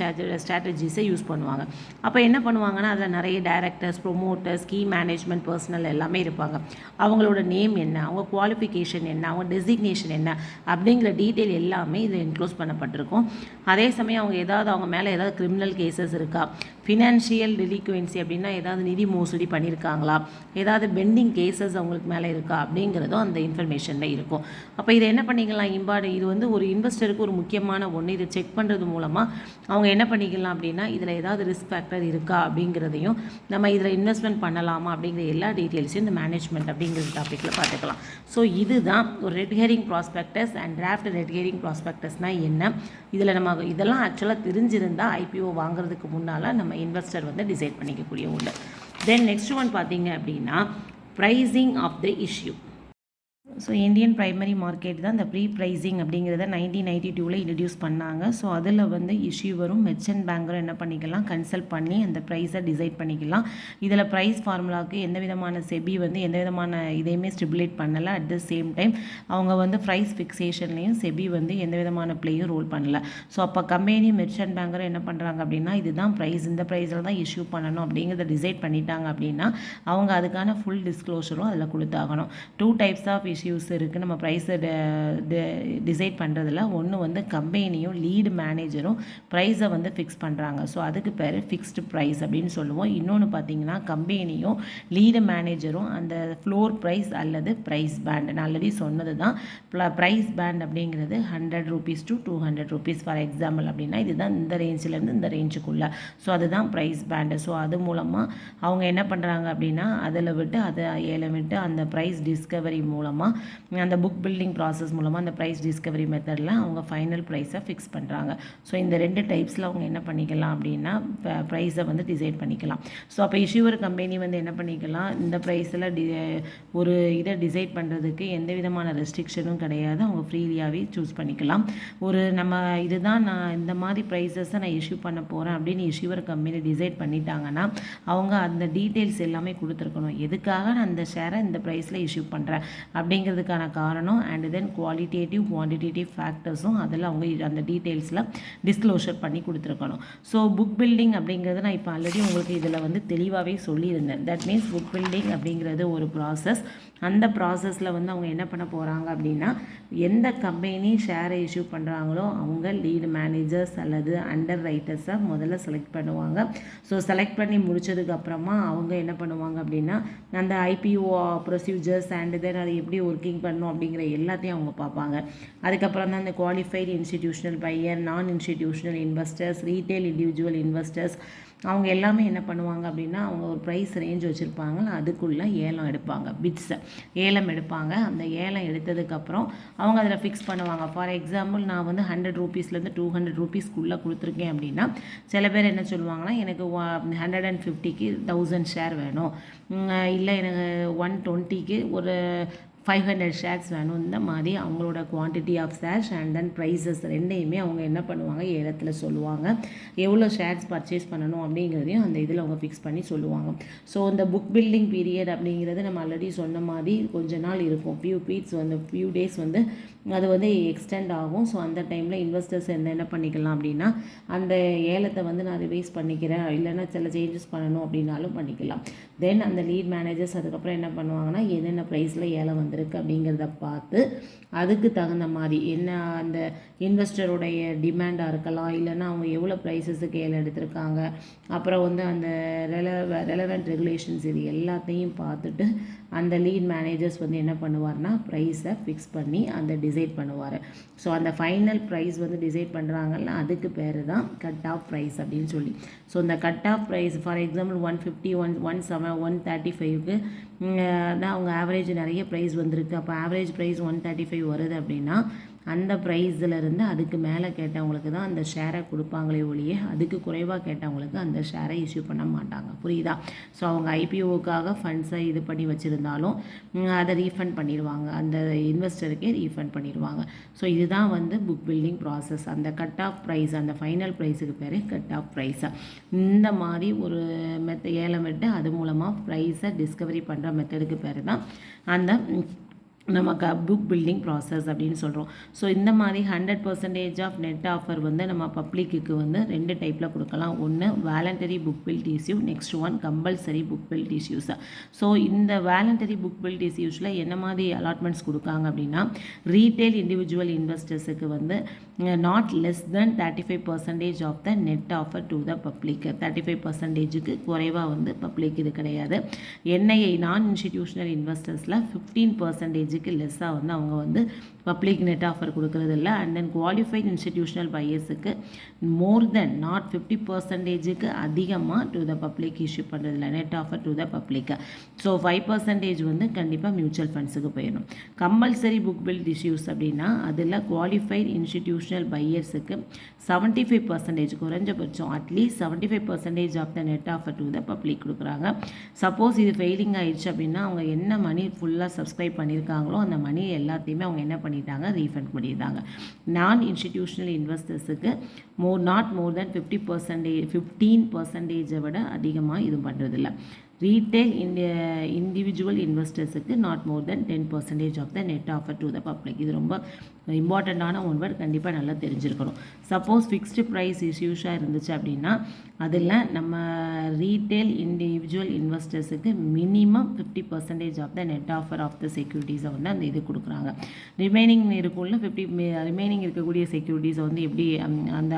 ஸ்ட்ராட்டஜிஸை யூஸ் பண்ணுவாங்க. அப்போ என்ன பண்ணுவாங்கன்னா அதில் நிறைய directors, promoters, key management personnel எல்லாமே இருப்பாங்க. அவங்களோட நேம் என்ன, அவங்க குவாலிஃபிகேஷன் என்ன, அவங்க டெசிக்னேஷன் என்ன அப்படிங்கிற டீட்டெயில் எல்லாமே இதில் இன்க்ளூஸ் பண்ணப்பட்டிருக்கும். அதே சமயம் அவங்க மேலே ஏதாவது கிரிமினல் கேசஸ் இருக்கா, ஃபினான்ஷியல் டெலிக்வென்சி அப்படின்னா ஏதாவது நிதி மோசடி பண்ணியிருக்காங்களா, ஏதாவது பெண்டிங் கேசஸ் அவங்களுக்கு மேலே இருக்கா அப்படிங்கிறதும் அந்த இன்ஃபர்மேஷனில் இருக்கும். அப்போ இதை என்ன பண்ணிக்கலாம், இது வந்து ஒரு இன்வெஸ்டருக்கு ஒரு முக்கியமான ஒன்று. இதை செக் பண்ணுறது மூலமாக அவங்க என்ன பண்ணிக்கலாம் அப்படின்னா இதில் ஏதாவது ரிஸ்க் ஃபேக்டர் இருக்கா அப்படிங்கிறதையும் நம்ம இதில் இன்வெஸ்ட்மெண்ட் பண்ணலாமா அப்படிங்கிற எல்லா டீட்டெயில்ஸையும் இந்த மேனேஜ்மெண்ட் அப்படிங்கிற டாப்பிக்கில் பார்த்துக்கலாம். ஸோ இதுதான் ஒரு red herring prospectus and draft red herring ப்ராஸ்பெக்டஸ்னால் என்ன, இதில் நம்ம இதெல்லாம் ஆக்சுவலாக தெரிஞ்சிருந்தால் ஐபிஓ வாங்குறதுக்கு முன்னால் நம்ம இன்வெஸ்டர் வந்து டிசைட் பண்ணிக்கக்கூடிய ஒன்று. தென் நெக்ஸ்ட் ஒன் பார்த்தீங்க அப்படின்னா pricing of the issue. So Indian primary market தான் இந்த ப்ரீ ப்ரைஸிங் அப்படிங்கிறத 1992 இன்ட்ரடியூஸ் பண்ணாங்க. ஸோ அதில் வந்து இஷ்யூவரும் மெர்ச்சன்ட் பேங்கரும் என்ன பண்ணிக்கலாம், கன்சல்ட் பண்ணி அந்த ப்ரைஸை டிசைட் பண்ணிக்கலாம். இதில் ப்ரைஸ் ஃபார்முலாவுக்கு எந்த விதமான செபி வந்து எந்த விதமான இதையுமே ஸ்டிபுலேட் பண்ணலை. அட் த சேம் டைம் அவங்க வந்து ப்ரைஸ் ஃபிக்ஸேஷன்லேயும் செபி வந்து எந்த விதமான பிளேயும் ரோல் பண்ணலை. ஸோ அப்போ கம்பெனி மெர்ச்சன்ட் பேங்கரும் என்ன பண்ணுறாங்க அப்படின்னா, இதுதான் ப்ரைஸ், இந்த ப்ரைஸில் தான் இஷ்யூ பண்ணணும் அப்படிங்கிறத டிசைட் பண்ணிட்டாங்க அப்படின்னா அவங்க அதுக்கான ஃபுல் டிஸ்க்ளோஷரும் அதில் கொடுத்தாகணும். 2 டைப்ஸ் ஆஃப் இஷ்யூஸ் இருக்குது நம்ம ப்ரைஸை டிசைட் பண்ணுறதுல. ஒன்று வந்து கம்பெனியும் லீடு மேனேஜரும் ப்ரைஸை வந்து ஃபிக்ஸ் பண்ணுறாங்க. ஸோ அதுக்கு பேர் ஃபிக்ஸ்டு ப்ரைஸ் அப்படின்னு சொல்லுவோம். இன்னொன்று பார்த்தீங்கன்னா கம்பெனியும் லீடு மேனேஜரும் அந்த ஃப்ளோர் ப்ரைஸ் அல்லது ப்ரைஸ் பேண்ட், நான் ஆல்ரெடி சொன்னது தான். ப்ரைஸ் பேண்ட் அப்படிங்கிறது 100 rupees to 200 rupees for example அப்படின்னா இதுதான் இந்த ரேஞ்சிலேருந்து இந்த ரேஞ்சுக்குள்ளே. ஸோ அதுதான் ப்ரைஸ் பேண்டு. ஸோ அது மூலமாக அவங்க என்ன பண்ணுறாங்க அப்படின்னா அதில் விட்டு அதை ஏலம் விட்டு அந்த ப்ரைஸ் டிஸ்கவரி மூலமாக அந்த புக் பில்டிங் ப்ராசஸ் மூலமாக அந்த ப்ரைஸ் டிஸ்கவரி மெத்தடில் அவங்க ஃபைனல் ப்ரைஸை ஃபிக்ஸ் பண்ணுறாங்க. ஸோ இந்த 2 டைப்ஸில் அவங்க என்ன பண்ணிக்கலாம் அப்படின்னா ப்ரைஸை வந்து டிசைட் பண்ணிக்கலாம். ஸோ அப்போ இஷ்யூவர் கம்பெனி வந்து என்ன பண்ணிக்கலாம், இந்த ப்ரைஸில் ஒரு இதை டிசைட் பண்ணுறதுக்கு எந்த விதமான ரெஸ்ட்ரிக்ஷனும் கிடையாது. அவங்க ஃப்ரீலியாகவே சூஸ் பண்ணிக்கலாம். நம்ம இதுதான் நான் இந்த மாதிரி ப்ரைஸஸை நான் இஷ்யூ பண்ண போகிறேன் அப்படின்னு இஷ்யூவர் கம்பெனி டிசைட் பண்ணிட்டாங்கன்னா அவங்க அந்த டீட்டெயில்ஸ் எல்லாமே கொடுத்துருக்கணும். எதுக்காக நான் அந்த ஷேரை இந்த ப்ரைஸில் இஷ்யூ பண்ணுறேன் அப்படிங்கிறதுக்கான காரணம் அண்ட் தென் குவாலிட்டேட்டிவ் குவான்டிட்டேட்டிவ் ஃபேக்டர்ஸும் அதில் அவங்க அந்த டீட்டெயில்ஸில் டிஸ்க்ளோஷர் பண்ணி கொடுத்துருக்கணும். ஸோ புக் பில்டிங் அப்படிங்கிறது நான் இப்போ ஆல்ரெடி உங்களுக்கு இதில் வந்து தெளிவாகவே சொல்லியிருந்தேன். தட் மீன்ஸ் புக் பில்டிங் அப்படிங்கிறது ஒரு ப்ராசஸ். அந்த ப்ராசஸில் வந்து அவங்க என்ன பண்ண போகிறாங்க அப்படின்னா எந்த கம்பெனி ஷேரை இஷ்யூ பண்ணுறாங்களோ அவங்க லீடு மேனேஜர்ஸ் அல்லது அண்டர் ரைட்டர்ஸை முதல்ல செலக்ட் பண்ணுவாங்க. ஸோ செலக்ட் பண்ணி முடிச்சதுக்கப்புறமா அவங்க என்ன பண்ணுவாங்க அப்படின்னா அந்த ஐபிஓ ப்ரொசீஜர்ஸ் அண்ட் தென் அது எப்படி ஒர்க்கிங் பண்ணணும் அப்படிங்கிற எல்லாத்தையும் அவங்க பார்ப்பாங்க. அதுக்கப்புறம் தான் அந்த qualified institutional buyer, non institutional investors, retail individual investors அவங்க எல்லாமே என்ன பண்ணுவாங்க அப்படின்னா அவங்க ஒரு ப்ரைஸ் ரேஞ்ச் வச்சுருப்பாங்க. அதுக்குள்ளே ஏலம் எடுப்பாங்க, பிட்ஸை ஏலம் எடுப்பாங்க. அந்த ஏலம் எடுத்ததுக்கப்புறம் அவங்க அதில் ஃபிக்ஸ் பண்ணுவாங்க. ஃபார் எக்ஸாம்பிள் நான் வந்து 100 rupeesலேருந்து 200 rupeesக்குள்ளே கொடுத்துருக்கேன் அப்படின்னா சில பேர் என்ன சொல்லுவாங்கன்னா எனக்கு 150க்கு 1000 ஷேர் வேணும், இல்லை எனக்கு 120க்கு ஒரு 500 ஷேர்ஸ் வேணும். இந்த மாதிரி அவங்களோட quantity of shares and then prices ரெண்டையுமே அவங்க என்ன பண்ணுவாங்க ஏலத்தில் சொல்லுவாங்க. எவ்வளோ ஷேர்ஸ் பர்ச்சேஸ் பண்ணணும் அப்படிங்கிறதையும் அந்த இதில் அவங்க ஃபிக்ஸ் பண்ணி சொல்லுவாங்க. ஸோ இந்த புக் பில்டிங் பீரியட் அப்படிங்கிறது நம்ம ஆல்ரெடி சொன்ன மாதிரி கொஞ்ச நாள் இருக்கும். ஃபியூ டேஸ் வந்து அது வந்து எக்ஸ்டெண்ட் ஆகும். ஸோ அந்த டைமில் இன்வெஸ்டர்ஸ் என்ன பண்ணிக்கலாம் அப்படின்னா அந்த ஏலத்தை வந்து நான் ரிவைஸ் பண்ணிக்கிறேன், இல்லைன்னா சில சேஞ்சஸ் பண்ணணும் அப்படின்னாலும் பண்ணிக்கலாம். தென் அந்த லீட் மேனேஜர்ஸ் அதுக்கப்புறம் என்ன பண்ணுவாங்கன்னா என்னென்ன ப்ரைஸில் ஏலம் வந்திருக்கு அப்படிங்கிறத பார்த்து அதுக்கு தகுந்த மாதிரி என்ன அந்த இன்வெஸ்டருடைய டிமாண்டாக இருக்கலாம், இல்லைன்னா அவங்க எவ்வளோ ப்ரைஸஸுக்கு ஏலம் எடுத்திருக்காங்க, அப்புறம் வந்து அந்த ரெலவெண்ட் ரெகுலேஷன்ஸ் இது எல்லாத்தையும் பார்த்துட்டு அந்த லீட் மேனேஜர்ஸ் வந்து என்ன பண்ணுவார்னா ப்ரைஸை ஃபிக்ஸ் பண்ணி அந்த டிசைட் பண்ணுவார். ஸோ அந்த ஃபைனல் ப்ரைஸ் வந்து டிசைட் பண்ணுறாங்கல்ல அதுக்கு பேர் தான் கட் ஆஃப் ப்ரைஸ் அப்படின்னு சொல்லி. ஸோ இந்த cut off price for example 150, 135க்கு தான் அவங்க ஆவரேஜ் நிறைய ப்ரைஸ் வந்திருக்கு. அப்போ ஆவரேஜ் ப்ரைஸ் 135 வருது அப்படின்னா அந்த ப்ரைஸில் அதுக்கு மேலே கேட்டவங்களுக்கு தான் அந்த ஷேரை கொடுப்பாங்களே ஒழிய அதுக்கு குறைவாக கேட்டவங்களுக்கு அந்த ஷேரை இஷ்யூ பண்ண மாட்டாங்க. புரியுதா? ஸோ அவங்க ஐபிஓவுக்காக ஃபண்ட்ஸை இது பண்ணி வச்சுருந்தாலும் அதை ரீஃபண்ட் பண்ணிடுவாங்க, அந்த இன்வெஸ்டருக்கே ரீஃபண்ட் பண்ணிடுவாங்க. ஸோ இதுதான் வந்து புக் பில்டிங் ப்ராசஸ். அந்த கட் ஆஃப் ப்ரைஸ், அந்த ஃபைனல் ப்ரைஸுக்கு பேர் கட் ஆஃப் ப்ரைஸை. இந்த மாதிரி ஒரு ஏலம் விட்டு அது மூலமாக ப்ரைஸை டிஸ்கவரி பண்ணுற மெத்தடுக்கு பேர் தான் அந்த நமக்கு புக் பில்டிங் ப்ராசஸ் அப்படின்னு சொல்கிறோம். ஸோ இந்த மாதிரி 100% ஆஃப் நெட் ஆஃபர் வந்து நம்ம பப்ளிக்கு வந்து 2 டைப்பில் கொடுக்கலாம். ஒன்று voluntary book built issue, next one compulsory book built issues. So இந்த வாலண்டரி புக் பில்ட் இஷ்யூஸில் என்ன மாதிரி அலாட்மெண்ட்ஸ் கொடுக்காங்க அப்படின்னா ரீட்டைல் இண்டிவிஜுவல் இன்வெஸ்டர்ஸுக்கு வந்து not less then 35% of the net offer to the public. 35%க்கு குறைவாக வந்து பப்ளிக் இது கிடையாது. என்ஐஐ நான் இன்ஸ்டிடியூஷனல் இன்வெஸ்டர்ஸில் 15% லெஸ்ஸாக வந்து அவங்க வந்து
பப்ளிக் நெட் ஆஃபர் கொடுக்கறது இல்லை. அண்ட் தென் குவாலிஃபைட் இன்ஸ்டிடியூஷனல் பையர்ஸுக்கு மோர் தென் நாட் 50%க்கு அதிகமாக டு த பப்ளிக் இஷ்யூ பண்ணுறதில்ல, net offer to the public. So 5% வந்து கண்டிப்பாக மியூச்சுவல் ஃபண்ட்ஸுக்கு போயிடணும். கம்பல்சரி புக் பில்ட் இஷ்யூஸ் அப்படின்னா அதில் குவாலிஃபைட் இன்ஸ்டிடியூஷனல் பையர்ஸுக்கு 75% குறைஞ்சபட்சம் at least 75% of the net offer to the public கொடுக்குறாங்க. சப்போஸ் இது ஃபெயிலிங் ஆயிடுச்சு அப்படின்னா அவங்க என்ன மணி ஃபுல்லாக சப்ஸ்கிரைப் பண்ணியிருக்காங்களோ அந்த மணி எல்லாத்தையுமே அவங்க என்ன பண்ணிட்டாங்க, ரீஃபண்ட் பண்ணியிருந்தாங்க. நான் இன்ஸ்டிடியூஷனல் இன்வெஸ்டர்ஸுக்கு நாட் மோர் தென் 15% விட அதிகமாக இது பண்ணுறதில்ல. ரீட்டைல் இண்டிவிஜுவல் இன்வெஸ்டர்ஸுக்கு not more then 10% of the net offer to the public. இது ரொம்ப இம்பார்ட்டண்ட்டான ஒன் வேர்ட், கண்டிப்பாக நல்லா தெரிஞ்சிருக்கணும். சப்போஸ் ஃபிக்ஸ்டு ப்ரைஸ் இஷ்யூஸாக இருந்துச்சு அப்படின்னா அதில் நம்ம ரீட்டைல் இண்டிவிஜுவல் இன்வெஸ்டர்ஸுக்கு minimum 50% of the net offer of the செக்யூரிட்டிஸை வந்து அந்த இது கொடுக்குறாங்க. ரிமைனிங் இருக்குள்ள ரிமைனிங் இருக்கக்கூடிய செக்யூரிட்டிஸை வந்து எப்படி அந்த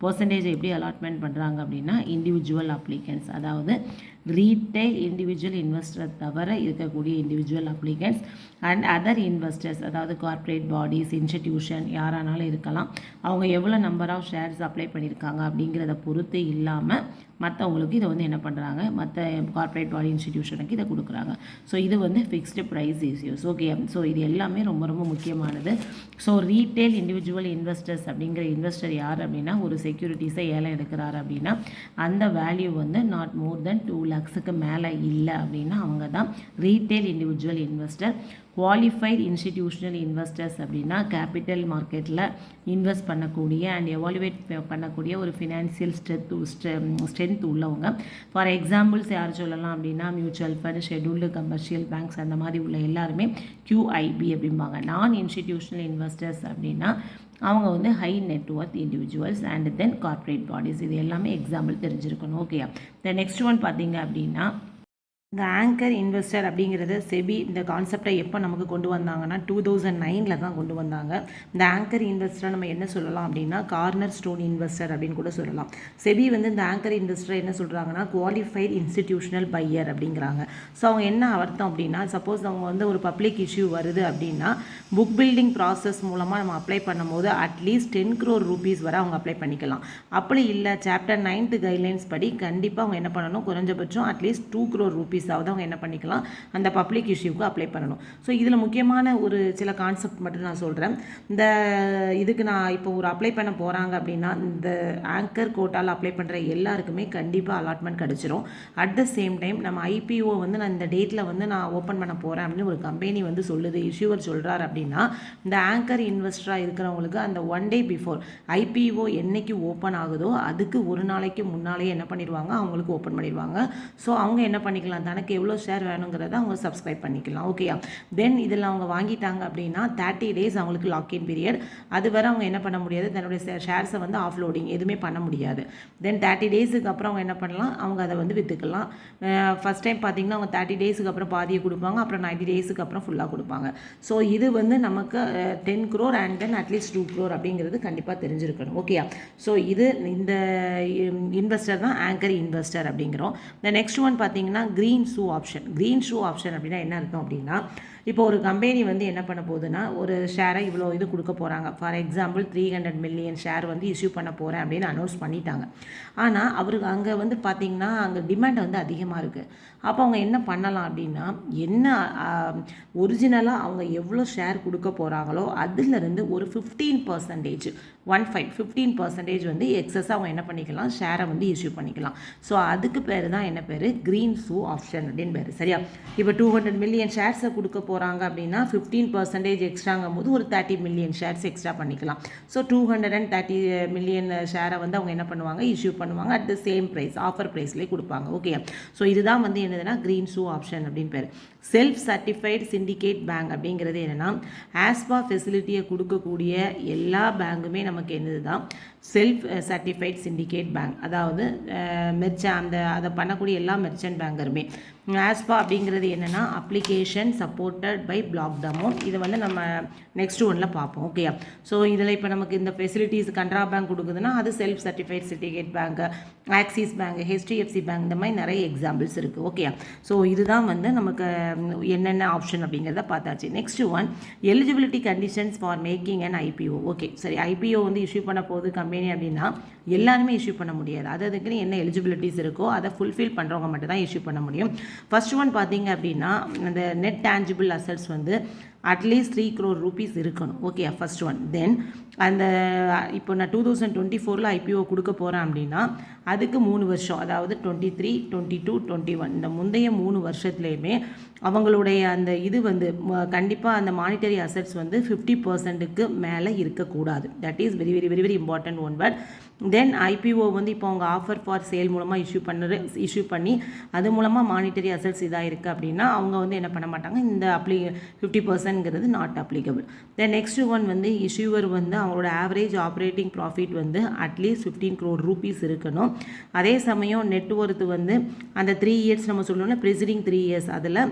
பர்சன்டேஜை எப்படி அலாட்மெண்ட் பண்ணுறாங்க அப்படின்னா இண்டிவிஜுவல் அப்ளிகன்ஸ், அதாவது ரீட்டைல் இண்டிவிஜுவல் இன்வெஸ்டர் தவிர இருக்கக்கூடிய individual applicants and other investors, அதாவது கார்ப்பரேட் பாடிஸ், இன்ஸ்டிடியூஷன் யாரானாலும் இருக்கலாம். அவங்க எவ்வளோ நம்பர் ஆஃப் ஷேர்ஸ் அப்ளை பண்ணியிருக்காங்க அப்படிங்கிறத பொறுத்து இல்லாமல் மற்றவங்களுக்கு இதை வந்து என்ன பண்ணுறாங்க, மற்ற கார்ப்பரேட் பாடி இன்ஸ்டிடியூஷனுக்கு இதை கொடுக்குறாங்க. ஸோ இது வந்து fixed price issues. Okay, so இது எல்லாமே ரொம்ப ரொம்ப முக்கியமானது. ஸோ ரீட்டைல் இண்டிவிஜுவல் இன்வெஸ்டர்ஸ் அப்படிங்கிற இன்வெஸ்டர் யார் அப்படின்னா ஒரு செக்யூரிட்டிஸை ஏலம் எடுக்கிறாரு அப்படின்னா அந்த வேல்யூ வந்து நாட் மோர் தென் 2 lakhsக்கு மேலே இல்லை அப்படின்னா அவங்க தான் retail individual investor. Qualified institutional investors அப்படின்னா கேபிட்டல் மார்க்கெட்டில் இன்வெஸ்ட் பண்ணக்கூடிய அண்ட் எவாலுவேட் பண்ணக்கூடிய ஒரு ஃபினான்சியல் ஸ்ட்ரென்த் உள்ளவங்க. ஃபார் எக்ஸாம்பிள்ஸ் யார் சொல்லலாம் அப்படின்னா mutual fund, scheduled commercial banks, அந்த மாதிரி உள்ள எல்லாருமே QIB அப்படிம்பாங்க. நான் இன்ஸ்டிடியூஷனல் இன்வெஸ்டர்ஸ் அப்படின்னா அவங்க வந்து high net worth individuals and then corporate bodies. இது எல்லாமே எக்ஸாம்பிள் தெரிஞ்சிருக்கணும். ஓகே, த நெக்ஸ்ட் ஒன் பார்த்தீங்க அப்படின்னா
இந்த ஆங்கர் இன்வெஸ்டர் அப்படிங்கிறது செபி இந்த கான்செப்டை எப்போ நமக்கு கொண்டு வந்தாங்கன்னா 2009 தான் கொண்டு வந்தாங்க. இந்த ஆங்கர் இன்வெஸ்டரை நம்ம என்ன சொல்லலாம் அப்படின்னா கார்னர் ஸ்டோன் இன்வெஸ்டர் அப்படின்னு கூட சொல்லலாம். செபி வந்து இந்த ஆங்கர் இன்வெஸ்டரை என்ன சொல்கிறாங்கன்னா குவாலிஃபைட் இன்ஸ்டிடியூஷனல் பையர் அப்படிங்கிறாங்க. ஸோ அவங்க என்ன அர்த்தம் அப்படின்னா சப்போஸ் அவங்க வந்து ஒரு பப்ளிக் இஷ்யூ வருது அப்படின்னா புக் பில்டிங் ப்ராசஸ் மூலமாக நம்ம அப்ளை பண்ணும்போது அட்லீஸ்ட் 10 crore rupees வரை அவங்க அப்ளை பண்ணிக்கலாம். அப்படி இல்லை சாப்டர் 9 கைட்லைன்ஸ் படி கண்டிப்பாக அவங்க என்ன பண்ணணும், குறைஞ்சபட்சம் அட்லீஸ்ட் 2 crore rupees அவங்க என்ன பண்ணிக்கலாம், அந்த பப்ளிக் இஷ்யூக்கு அப்ளை பண்ணணும். ஸோ இதில் முக்கியமான ஒரு சில கான்செப்ட் மட்டும் நான் சொல்கிறேன். இந்த இதுக்கு நான் இப்போ ஒரு அப்ளை பண்ண போகிறாங்க அப்படின்னா இந்த ஆங்கர் கோட்டால் அப்ளை பண்ணுற எல்லாருக்குமே கண்டிப்பாக அலாட்மெண்ட் கிடச்சிரும். அட் த சேம் டைம் நம்ம IPO வந்து நான் இந்த டேட்டில் வந்து நான் ஓப்பன் பண்ண போகிறேன் அப்படின்னு ஒரு கம்பெனி வந்து சொல்லுது, இஷ்யூவர் சொல்கிறார் அப்படின்னா இந்த ஆங்கர் இன்வெஸ்டராக இருக்கிறவங்களுக்கு அந்த 1 day பிஃபோர் IPO என்னைக்கு ஓப்பன் ஆகுதோ அதுக்கு ஒரு நாளைக்கு முன்னாலே என்ன பண்ணிடுவாங்க, அவங்களுக்கு ஓப்பன் பண்ணிடுவாங்க. ஸோ அவங்க என்ன பண்ணிக்கலாம், தனக்கு எவ்வளோ ஷேர் வேணுங்கிறத அவங்க சப்ஸ்கிரைப் பண்ணிக்கலாம். ஓகேயா, தென் இதில் அவங்க வாங்கிட்டாங்க அப்படின்னா 30 days அவங்களுக்கு லாக்இன் பீரியட். அது வரை அவங்க என்ன பண்ண முடியாது, தன்னுடைய ஷேர்ஸை வந்து ஆஃப்லோடிங் எதுவுமே பண்ண முடியாது. தென் 30 daysக்கு அப்புறம் அவங்க என்ன பண்ணலாம், அவங்க அதை வந்து விற்றுக்கலாம். ஃபஸ்ட் டைம் பார்த்தீங்கன்னா அவங்க 30 daysக்கு அப்புறம் பாதியை கொடுப்பாங்க, அப்புறம் 90 daysக்கு அப்புறம் ஃபுல்லாக கொடுப்பாங்க. ஸோ இது வந்து நமக்கு 10 crore and then at least 2 crore அப்படிங்கிறது கண்டிப்பாக தெரிஞ்சிருக்கணும். ஓகேயா, ஸோ இது இந்த இன்வெஸ்டர் தான் ஆங்கர் இன்வெஸ்டர் அப்படிங்கிறோம். இந்த நெக்ஸ்ட் ஒன் பார்த்தீங்கன்னா green shoe option. Green shoe option அப்படின்னா என்ன அர்த்தம் அப்படின்னா இப்போ ஒரு கம்பெனி வந்து என்ன பண்ண போகுதுன்னா ஒரு ஷேரை இவ்வளோ இது கொடுக்க போகிறாங்க. ஃபார் எக்ஸாம்பிள் 300 million ஷேர் வந்து இஷ்யூ பண்ண போகிறேன் அப்படின்னு அனௌன்ஸ் பண்ணிட்டாங்க. ஆனால் அவருக்கு அங்கே வந்து பார்த்திங்கன்னா அங்கே டிமாண்ட் வந்து அதிகமாக இருக்குது. அப்போ அவங்க என்ன பண்ணலாம் அப்படின்னா என்ன ஒரிஜினலாக அவங்க எவ்வளோ ஷேர் கொடுக்க போகிறாங்களோ அதிலிருந்து ஒரு 15% 15% வந்து எக்ஸஸாக அவங்க என்ன பண்ணிக்கலாம், ஷேரை வந்து இஷ்யூ பண்ணிக்கலாம். ஸோ அதுக்கு பேர் தான் என்ன பேர், க்ரீன் ஷூ ஆப்ஷன் அப்படின்னு பேர். சரியா, இப்போ 200 million ஷேர்ஸை கொடுக்க போகிறாங்க அப்படின்னா 15% எக்ஸ்ட்ராங்கும் போது ஒரு 30 million ஷேர்ஸ் எக்ஸ்ட்ரா பண்ணிக்கலாம். ஸோ 230 million ஷேரை வந்து அவங்க என்ன பண்ணுவாங்க, இஷ்யூ பண்ணுவாங்க. At the same price offer ப்ரைஸ்லேயே கொடுப்பாங்க. ஓகே, ஸோ இதுதான் வந்து என்னதுன்னா க்ரீன் ஷூ ஆப்ஷன் அப்படின்னு பேர். செல்ஃப் சர்டிஃபைடு சிண்டிகேட் பேங்க் அப்படிங்கிறது என்னென்னா ஆஸ்பா ஃபெசிலிட்டியை கொடுக்கக்கூடிய எல்லா பேங்குமே நமக்கு என்னது தான் செல்ஃப் சர்டிஃபைட் சிண்டிகேட் பேங்க், அதாவது அதை பண்ணக்கூடிய எல்லா மெர்ச்சன்ட் பேங்கருமே. ஆஸ்பா அப்படிங்கிறது என்னென்னா application supported by block amount. இதை வந்து நம்ம நெக்ஸ்ட் ஒன்ல பார்ப்போம். ஓகே, ஸோ இதில் இப்போ நமக்கு இந்த ஃபெசிலிட்டிஸ் கனரா பேங்க் கொடுக்குதுன்னா அது self certified syndicate bank, axis bank, HDFC bank, இந்த மாதிரி நிறைய எக்ஸாம்பிள்ஸ் இருக்குது. ஓகே, ஸோ இதுதான் வந்து நமக்கு என்னென்ன ஆப்ஷன் அப்படிங்கிறத பார்த்தாச்சு. Next one, eligibility conditions for making and IPO. Okay, சரி, IPO வந்து இஷ்யூ பண்ண போகுது கம்பெனி அப்படின்னா எல்லாருமே இஷ்யூ பண்ண முடியாது. அதுக்குன்னு என்ன எலிஜிபிலிட்டிஸ் இருக்கோ அதை ஃபுல்ஃபில் பண்ணுறவங்க மட்டும் தான் இஷ்யூ பண்ண முடியும். ஃபர்ஸ்ட் ஒன் பார்த்தீங்க அப்படின்னா அந்த நெட் டேஞ்சிபிள் அசட்ஸ் வந்து அட்லீஸ்ட் 3 crore rupees இருக்கணும். Okay, first one. தென் அந்த இப்போ நான் 2024 IPO கொடுக்க போகிறேன் அப்படின்னா அதுக்கு 3 வருஷம், அதாவது 23, 22, 21 இந்த முந்தைய 3 வருஷத்துலேயுமே அவங்களுடைய அந்த இது வந்து கண்டிப்பாக அந்த மானிட்டரி அசட்ஸ் வந்து 50%க்கு மேலே இருக்கக்கூடாது. That is very very very very important one. But then IPO வந்து இப்போ அவங்க ஆஃபர் ஃபார் சேல் மூலமாக இஷ்யூ பண்ணி அது மூலமாக மானிட்டரி அசட்ஸ் இதாக இருக்குது அப்படின்னா அவங்க வந்து என்ன பண்ண மாட்டாங்க, இந்த 50%ங்கிறது not applicable. Then next one வந்து இஷ்யூவர் வந்து அவங்களோட ஆவரேஜ் ஆப்ரேட்டிங் ப்ராஃபிட் வந்து அட்லீஸ்ட் 15 crore rupees இருக்கணும். அதே சமயம் நெட்ஒர்த் வந்து அந்த 3 years நம்ம சொல்லணும்னா ப்ரிசைடிங் 3 years அதில்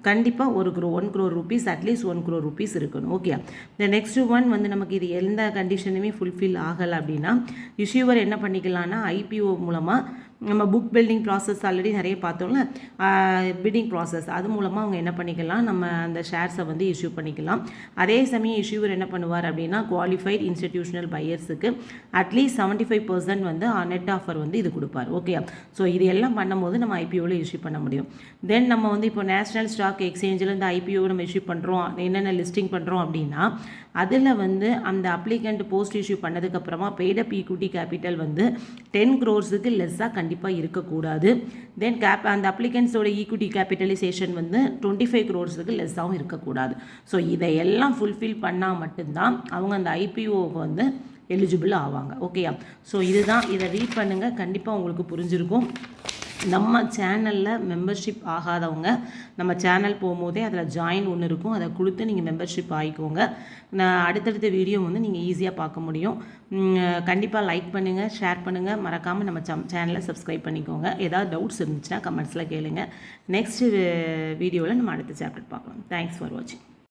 கண்டிப்பாக 1 crore rupees at least 1 crore rupees இருக்கணும். ஓகே, இந்த நெக்ஸ்ட் ஒன் வந்து நமக்கு இது எந்த கண்டிஷனுமே ஃபுல்ஃபில் ஆகலை அப்படின்னா இஷ்யூவர் என்ன பண்ணிக்கலாம்னா IPO மூலமாக நம்ம புக் பில்டிங் ப்ராசஸ் ஆல்ரெடி நிறைய பார்த்தோம்ல, பில்டிங் ப்ராசஸ் அது மூலமாக அவங்க என்ன பண்ணிக்கலாம், நம்ம அந்த ஷேர்ஸை வந்து இஷ்யூ பண்ணிக்கலாம். அதே சமயம் இஷ்யூவர் என்ன பண்ணுவார் அப்படின்னா குவாலிஃபைட் இன்ஸ்டிடியூஷனல் பையர்ஸுக்கு அட்லீஸ்ட் 75% வந்து நெட் ஆஃபர் வந்து இது கொடுப்பார். ஓகே, ஸோ இது எல்லாம் பண்ணும்போது நம்ம IPOவில் இஷ்யூ பண்ண முடியும். தென் நம்ம வந்து இப்போ நேஷ்னல் ஸ்டாக் எக்ஸ்சேஞ்சில் இந்த IPO நம்ம இஷ்யூ பண்ணுறோம், என்னென்ன லிஸ்டிங் பண்ணுறோம் அப்படின்னா அதில் வந்து அந்த அப்ளிகண்ட் போஸ்ட் இஷ்யூ பண்ணதுக்கப்புறமா பெய்டப் ஈக்விட்டி கேபிட்டல் வந்து 10 crores லெஸ்ஸாக கண்டிப்பாக இருக்கக்கூடாது. தென் அந்த அப்ளிகண்ட்ஸோட ஈக்விட்டி கேபிட்டலைசேஷன் வந்து 25 crores லெஸ்ஸாகவும் இருக்கக்கூடாது. ஸோ இதையெல்லாம் ஃபுல்ஃபில் பண்ணால் மட்டும்தான் அவங்க அந்த IPOவுக்கு வந்து எலிஜிபிள் ஆவாங்க. ஓகேயா, ஸோ இதுதான், இதை ரீட் பண்ணுங்கள், கண்டிப்பாக உங்களுக்கு புரிஞ்சிருக்கும். நம்ம சேனலில் மெம்பர்ஷிப் ஆகாதவங்க நம்ம சேனல் போகும்போதே அதில் ஜாயின் ஒன்று இருக்கும், அதை கொடுத்து நீங்கள் மெம்பர்ஷிப் ஆகிக்கோங்க. நான் அடுத்தடுத்த வீடியோ வந்து நீங்கள் ஈஸியாக பார்க்க முடியும். கண்டிப்பாக லைக் பண்ணுங்கள், ஷேர் பண்ணுங்கள், மறக்காமல் நம்ம சேனலை சப்ஸ்கிரைப் பண்ணிக்கோங்க. ஏதாவது டவுட்ஸ் இருந்துச்சுன்னா கமெண்ட்ஸில் கேளுங்கள். நெக்ஸ்ட் வீடியோவில் நம்ம அடுத்த சாப்டர் பார்க்கலாம். தேங்க்ஸ் ஃபார் வாட்சிங்.